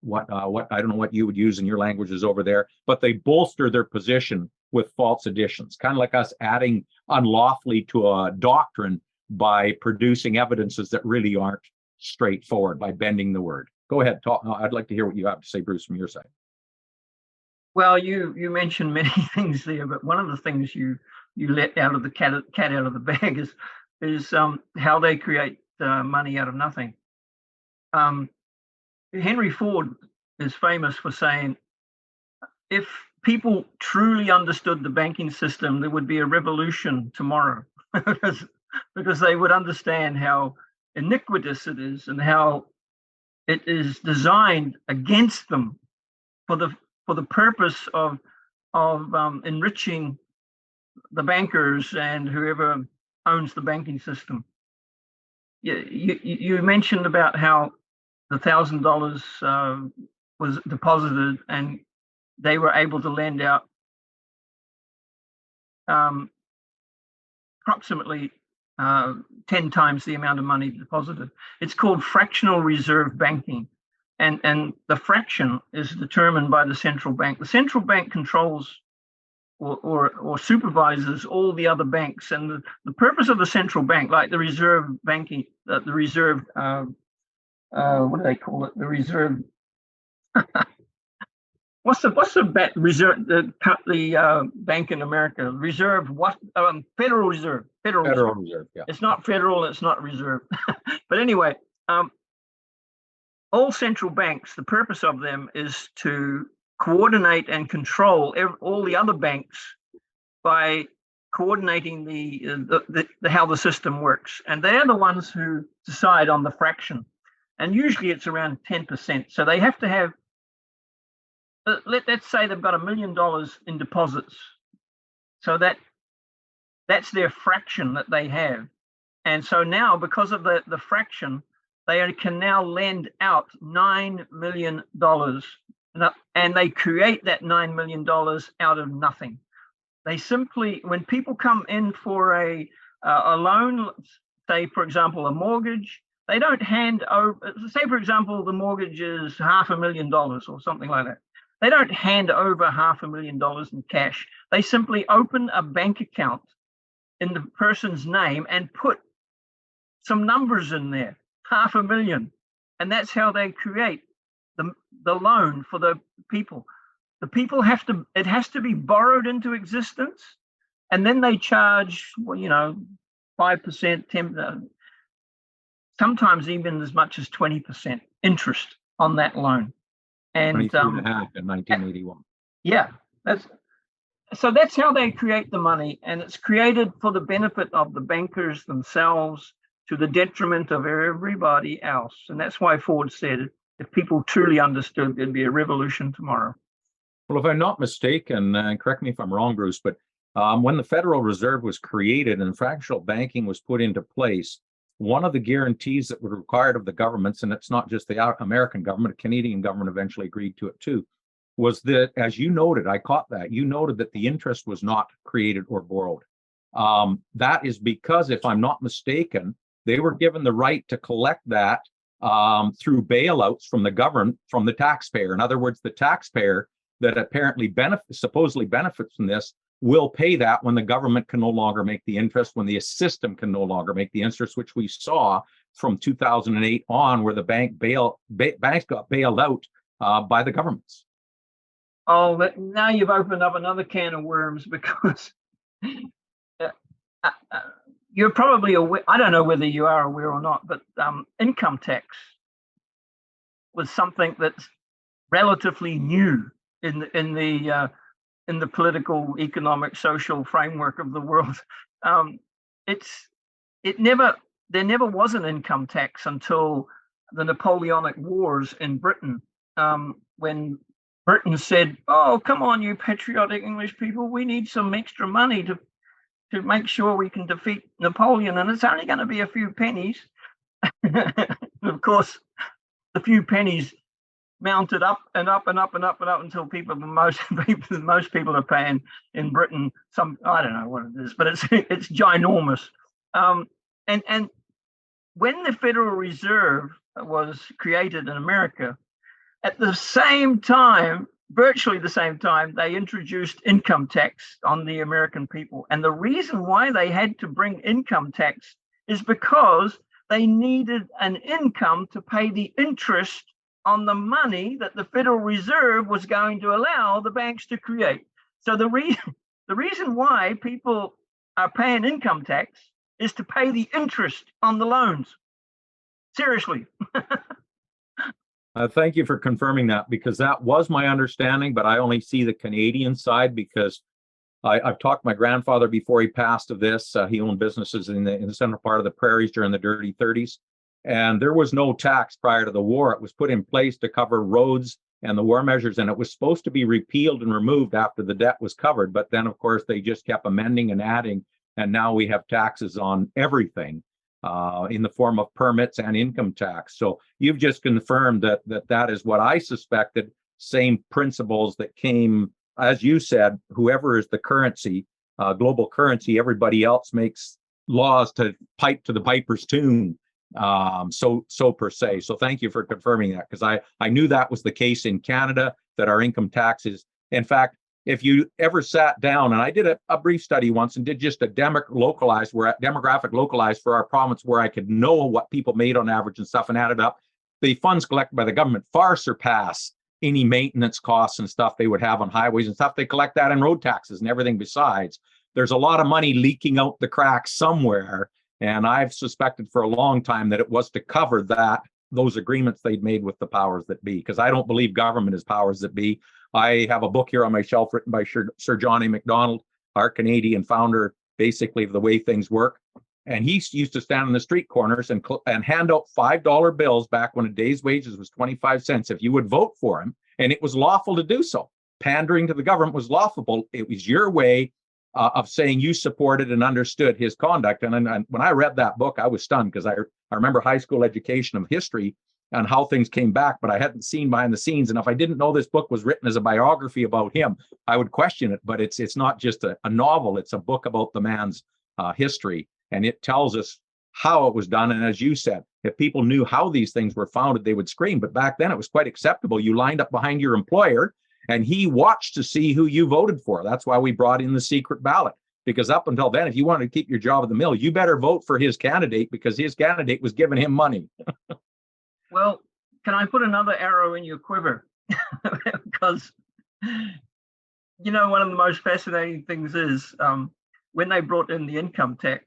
what I don't know what you would use in your languages over there, but they bolster their position with false additions, kind of like us adding unlawfully to a doctrine by producing evidences that really aren't straightforward, by bending the word. Go ahead, talk. I'd like to hear what you have to say, Bruce, from your side. Well, you mentioned many things there, but one of the things you let out of the cat out of the bag is how they create money out of nothing. Henry Ford is famous for saying, if people truly understood the banking system, there would be a revolution tomorrow, because they would understand how iniquitous it is and how it is designed against them for the purpose of enriching the bankers and whoever owns the banking system. You mentioned about how the $1,000 was deposited and they were able to lend out approximately 10 times the amount of money deposited. It's called fractional reserve banking. And the fraction is determined by the central bank. The central bank controls or supervises all the other banks. And the purpose of the central bank, like the reserve banking, the reserve, what do they call it? The reserve. What's the reserve? The bank in America, reserve what? Federal Reserve. Federal Reserve. Yeah. It's not federal. It's not reserve. But anyway, all central banks, the purpose of them is to coordinate and control all the other banks by coordinating the how the system works, and they're the ones who decide on the fraction, and usually it's around 10%. So they have to have, let's say they've got $1 million in deposits, so that's their fraction that they have, and so now because of the fraction, they can now lend out $9 million, and they create that $9 million out of nothing. They simply, when people come in for a loan, say for example a mortgage, they don't hand over. Say for example the mortgage is $500,000 or something like that. They don't hand over $500,000 in cash. They simply open a bank account in the person's name and put some numbers in there, 500,000, and that's how they create the loan for the people. The people have to, it has to be borrowed into existence, and then they charge, well, 5%, 10%, sometimes even as much as 20% interest on that loan. And 22.5 in 1981. Yeah, that's how they create the money, and it's created for the benefit of the bankers themselves, to the detriment of everybody else. And that's why Ford said, if people truly understood, there'd be a revolution tomorrow. Well, if I'm not mistaken, correct me if I'm wrong, Bruce, but when the Federal Reserve was created and fractional banking was put into place, one of the guarantees that were required of the governments, and it's not just the American government, the Canadian government eventually agreed to it too, was that, as you noted, I caught that, you noted that the interest was not created or borrowed. That is because, if I'm not mistaken, they were given the right to collect that through bailouts from the government, from the taxpayer. In other words, the taxpayer that apparently supposedly benefits from this will pay that when the government can no longer make the interest, when the system can no longer make the interest, which we saw from 2008 on, where the banks got bailed out by the governments. Oh, now you've opened up another can of worms, because you're probably aware, I don't know whether you are aware or not, but income tax was something that's relatively new in the political, economic, social framework of the world. There never was an income tax until the Napoleonic Wars in Britain, when Britain said, "Oh, come on, you patriotic English people, we need some extra money to make sure we can defeat Napoleon, and it's only going to be a few pennies." Of course, the few pennies mounted up and up and up and up and up until most people are paying in Britain I don't know what it is, but it's ginormous. And when the Federal Reserve was created in America, at the same time, virtually the same time, they introduced income tax on the American people. And the reason why they had to bring income tax is because they needed an income to pay the interest on the money that the Federal Reserve was going to allow the banks to create. So the reason why people are paying income tax is to pay the interest on the loans. Seriously. Thank you for confirming that, because that was my understanding, but I only see the Canadian side, because I've talked to my grandfather before he passed of this. He owned businesses in the central part of the prairies during the dirty 30s. And there was no tax prior to the war. It was put in place to cover roads and the war measures, and it was supposed to be repealed and removed after the debt was covered. But then, of course, they just kept amending and adding, and now we have taxes on everything in the form of permits and income tax. So you've just confirmed that is what I suspected, same principles that came, as you said, whoever is the currency global currency, everybody else makes laws to pipe to the piper's tune. So per se. So thank you for confirming that, because I knew that was the case in Canada, that our income taxes, in fact, if you ever sat down, and I did a brief study once and did just a demographic localized for our province, where I could know what people made on average and stuff, and added up, the funds collected by the government far surpass any maintenance costs and stuff they would have on highways and stuff. They collect that in road taxes and everything besides. There's a lot of money leaking out the cracks somewhere. And I've suspected for a long time that it was to cover those agreements they'd made with the powers that be, because I don't believe government is powers that be. I have a book here on my shelf written by Sir John A. Macdonald, our Canadian founder, basically, of the way things work. And he used to stand on the street corners and hand out $5 bills back when a day's wages was 25 cents if you would vote for him. And it was lawful to do so. Pandering to the government was lawful. It was your way of saying you supported and understood his conduct. And when I read that book, I was stunned, because I remember high school education of history and how things came back, but I hadn't seen behind the scenes. And if I didn't know this book was written as a biography about him, I would question it. But it's not just a novel, it's a book about the man's history. And it tells us how it was done. And as you said, if people knew how these things were founded, they would scream. But back then it was quite acceptable. You lined up behind your employer and he watched to see who you voted for. That's why we brought in the secret ballot, because up until then, if you wanted to keep your job at the mill, you better vote for his candidate, because his candidate was giving him money. Well, can I put another arrow in your quiver? Because, one of the most fascinating things is when they brought in the income tax,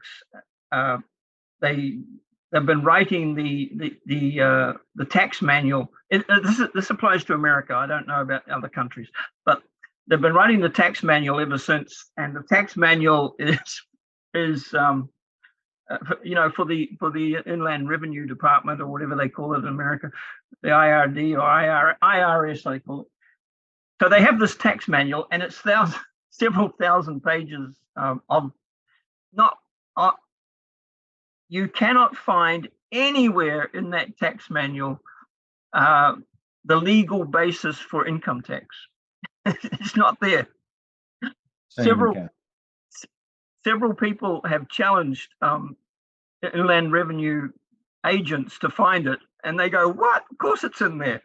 they've been writing the tax manual. This applies to America. I don't know about other countries, but they've been writing the tax manual ever since. And the tax manual is for the Inland Revenue Department, or whatever they call it in America, the IRD or IRS they call it. So they have this tax manual, and it's several thousand pages of not. You cannot find anywhere in that tax manual the legal basis for income tax. It's not there. Several people have challenged Inland Revenue agents to find it, and they go, "What? Of course it's in there."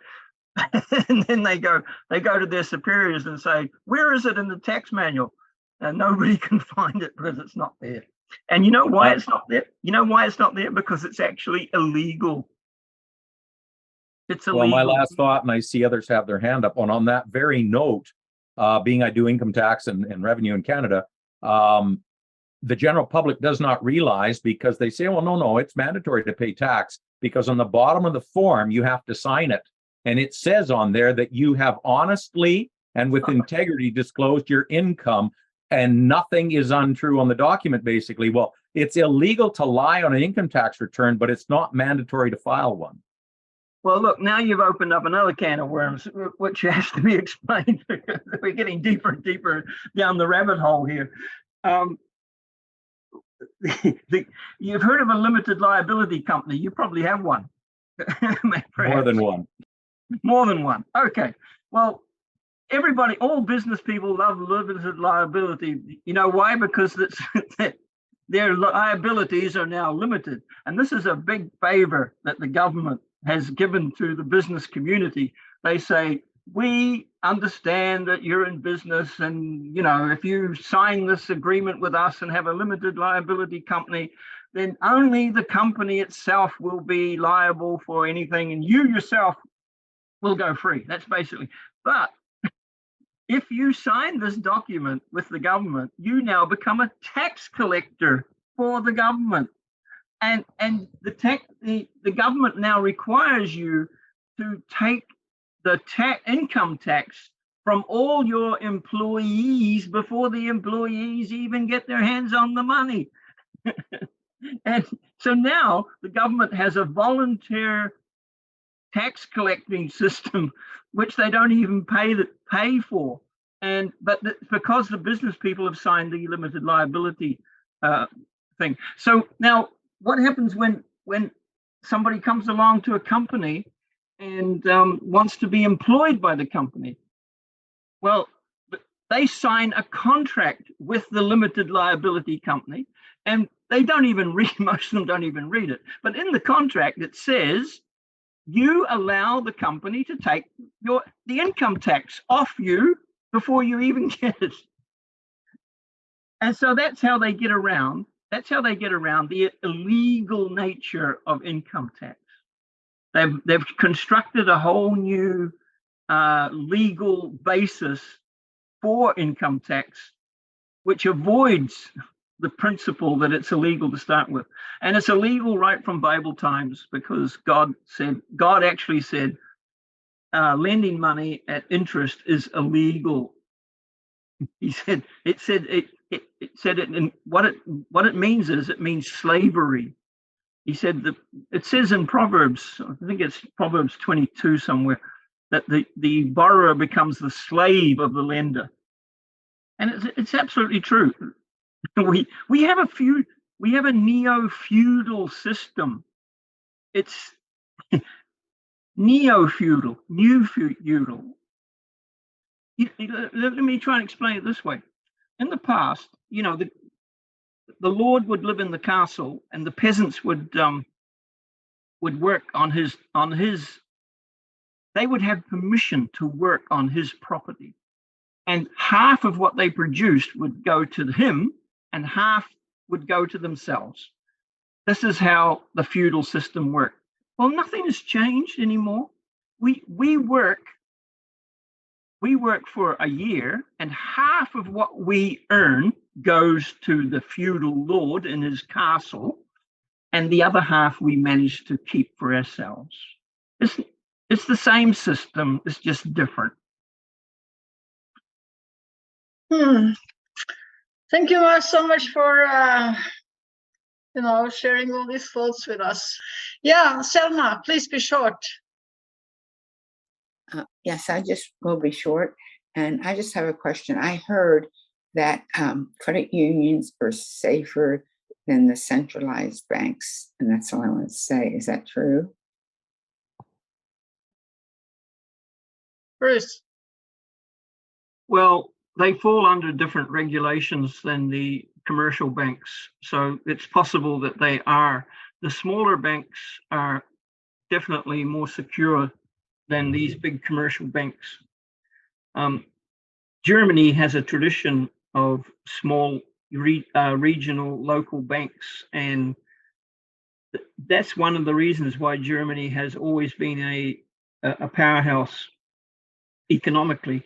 And then they go to their superiors and say, "Where is it in the tax manual?" And nobody can find it because it's not there. And you know why it's not there? You know why it's not there? Because it's actually illegal. It's illegal. Well, my last thought, and I see others have their hand up on that very note, being I do income tax and revenue in Canada, the general public does not realize, because they say, well, no, it's mandatory to pay tax, because on the bottom of the form, you have to sign it. And it says on there that you have honestly and with integrity disclosed your income, and nothing is untrue on the document, basically. Well, it's illegal to lie on an income tax return, but it's not mandatory to file one. Well, look, now you've opened up another can of worms, which has to be explained. We're getting deeper and deeper down the rabbit hole here. You've heard of a limited liability company. You probably have one. More than one. More than one. Okay. Well, all business people love limited liability. You know why? Because their liabilities are now limited. And this is a big favor that the government has given to the business community. They say, we understand that you're in business, and if you sign this agreement with us and have a limited liability company, then only the company itself will be liable for anything, and you yourself will go free. That's basically. But if you sign this document with the government, you now become a tax collector for the government. And the government now requires you to take the income tax from all your employees before the employees even get their hands on the money. And so now the government has a volunteer tax collecting system, which they don't even pay for. But because the business people have signed the limited liability thing. So now what happens when somebody comes along to a company and wants to be employed by the company? Well, they sign a contract with the limited liability company, and they don't even read, most of them don't even read it. But in the contract, it says you allow the company to take the income tax off you before you even get it. And so that's how they get around. That's how they get around the illegal nature of income tax. They've constructed a whole new legal basis for income tax, which avoids the principle that it's illegal to start with. And it's illegal right from Bible times, because God actually said lending money at interest is illegal. He said it and what it means is it means slavery. He said that it says in Proverbs, I think it's Proverbs 22 somewhere, that the borrower becomes the slave of the lender. And it's absolutely true. We have a neo-feudal system. It's neo-feudal, new feudal. Let me try and explain it this way. In the past, the lord would live in the castle, and the peasants would work on his. They would have permission to work on his property, and half of what they produced would go to him, and half would go to themselves. This is how the feudal system worked. Well, nothing has changed anymore. We work for a year, and half of what we earn goes to the feudal lord in his castle, and the other half we manage to keep for ourselves. It's the same system, it's just different. Thank you so much for sharing all these thoughts with us. Yeah, Selma, please be short. Yes, I just will be short. And I just have a question. I heard that credit unions are safer than the centralized banks. And that's all I want to say. Is that true? Bruce. Well, they fall under different regulations than the commercial banks. So it's possible that they are. The smaller banks are definitely more secure than these big commercial banks. Germany has a tradition of small regional local banks, and that's one of the reasons why Germany has always been a powerhouse economically,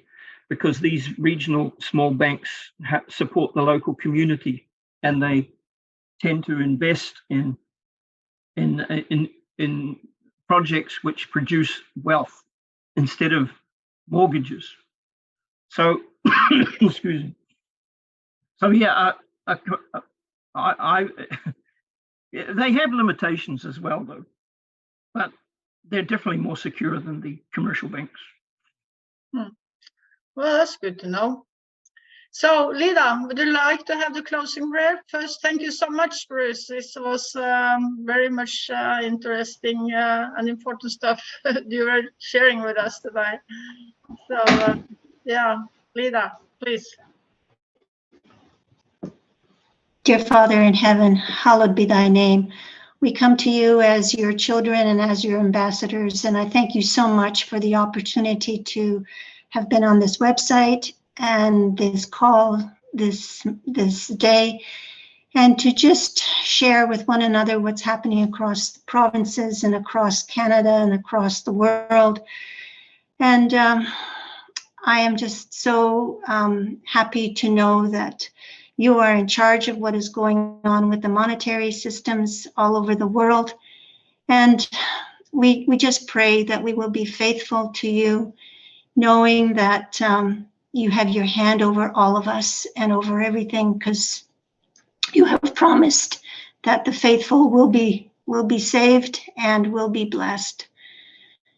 because these regional small banks support the local community, and they tend to invest in projects which produce wealth instead of mortgages. So, excuse me. So yeah, they have limitations as well, though, but they're definitely more secure than the commercial banks. Well, that's good to know. So, Lida, would you like to have the closing prayer? First, thank you so much, Bruce. This was very much interesting and important stuff you were sharing with us today. So, yeah, Lida, please. Dear Father in heaven, hallowed be thy name. We come to you as your children and as your ambassadors, and I thank you so much for the opportunity to have been on this website and this call this day, and to just share with one another what's happening across the provinces and across Canada and across the world. And I am just so happy to know that you are in charge of what is going on with the monetary systems all over the world. And we just pray that we will be faithful to you, knowing that you have your hand over all of us and over everything, because you have promised that the faithful will be saved and will be blessed.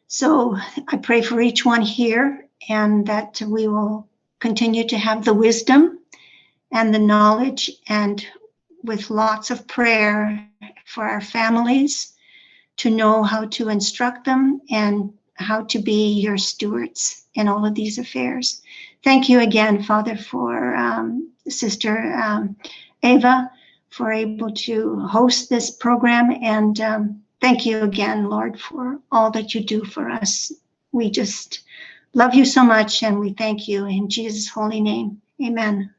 So I pray for each one here, and that we will continue to have the wisdom and the knowledge, and with lots of prayer for our families, to know how to instruct them and how to be your stewards in all of these affairs. thank you again, Father, for Sister Ava, for able to host this program. And thank you again, Lord, for all that you do for us. We just love you so much, and we thank you in Jesus' holy name. Amen.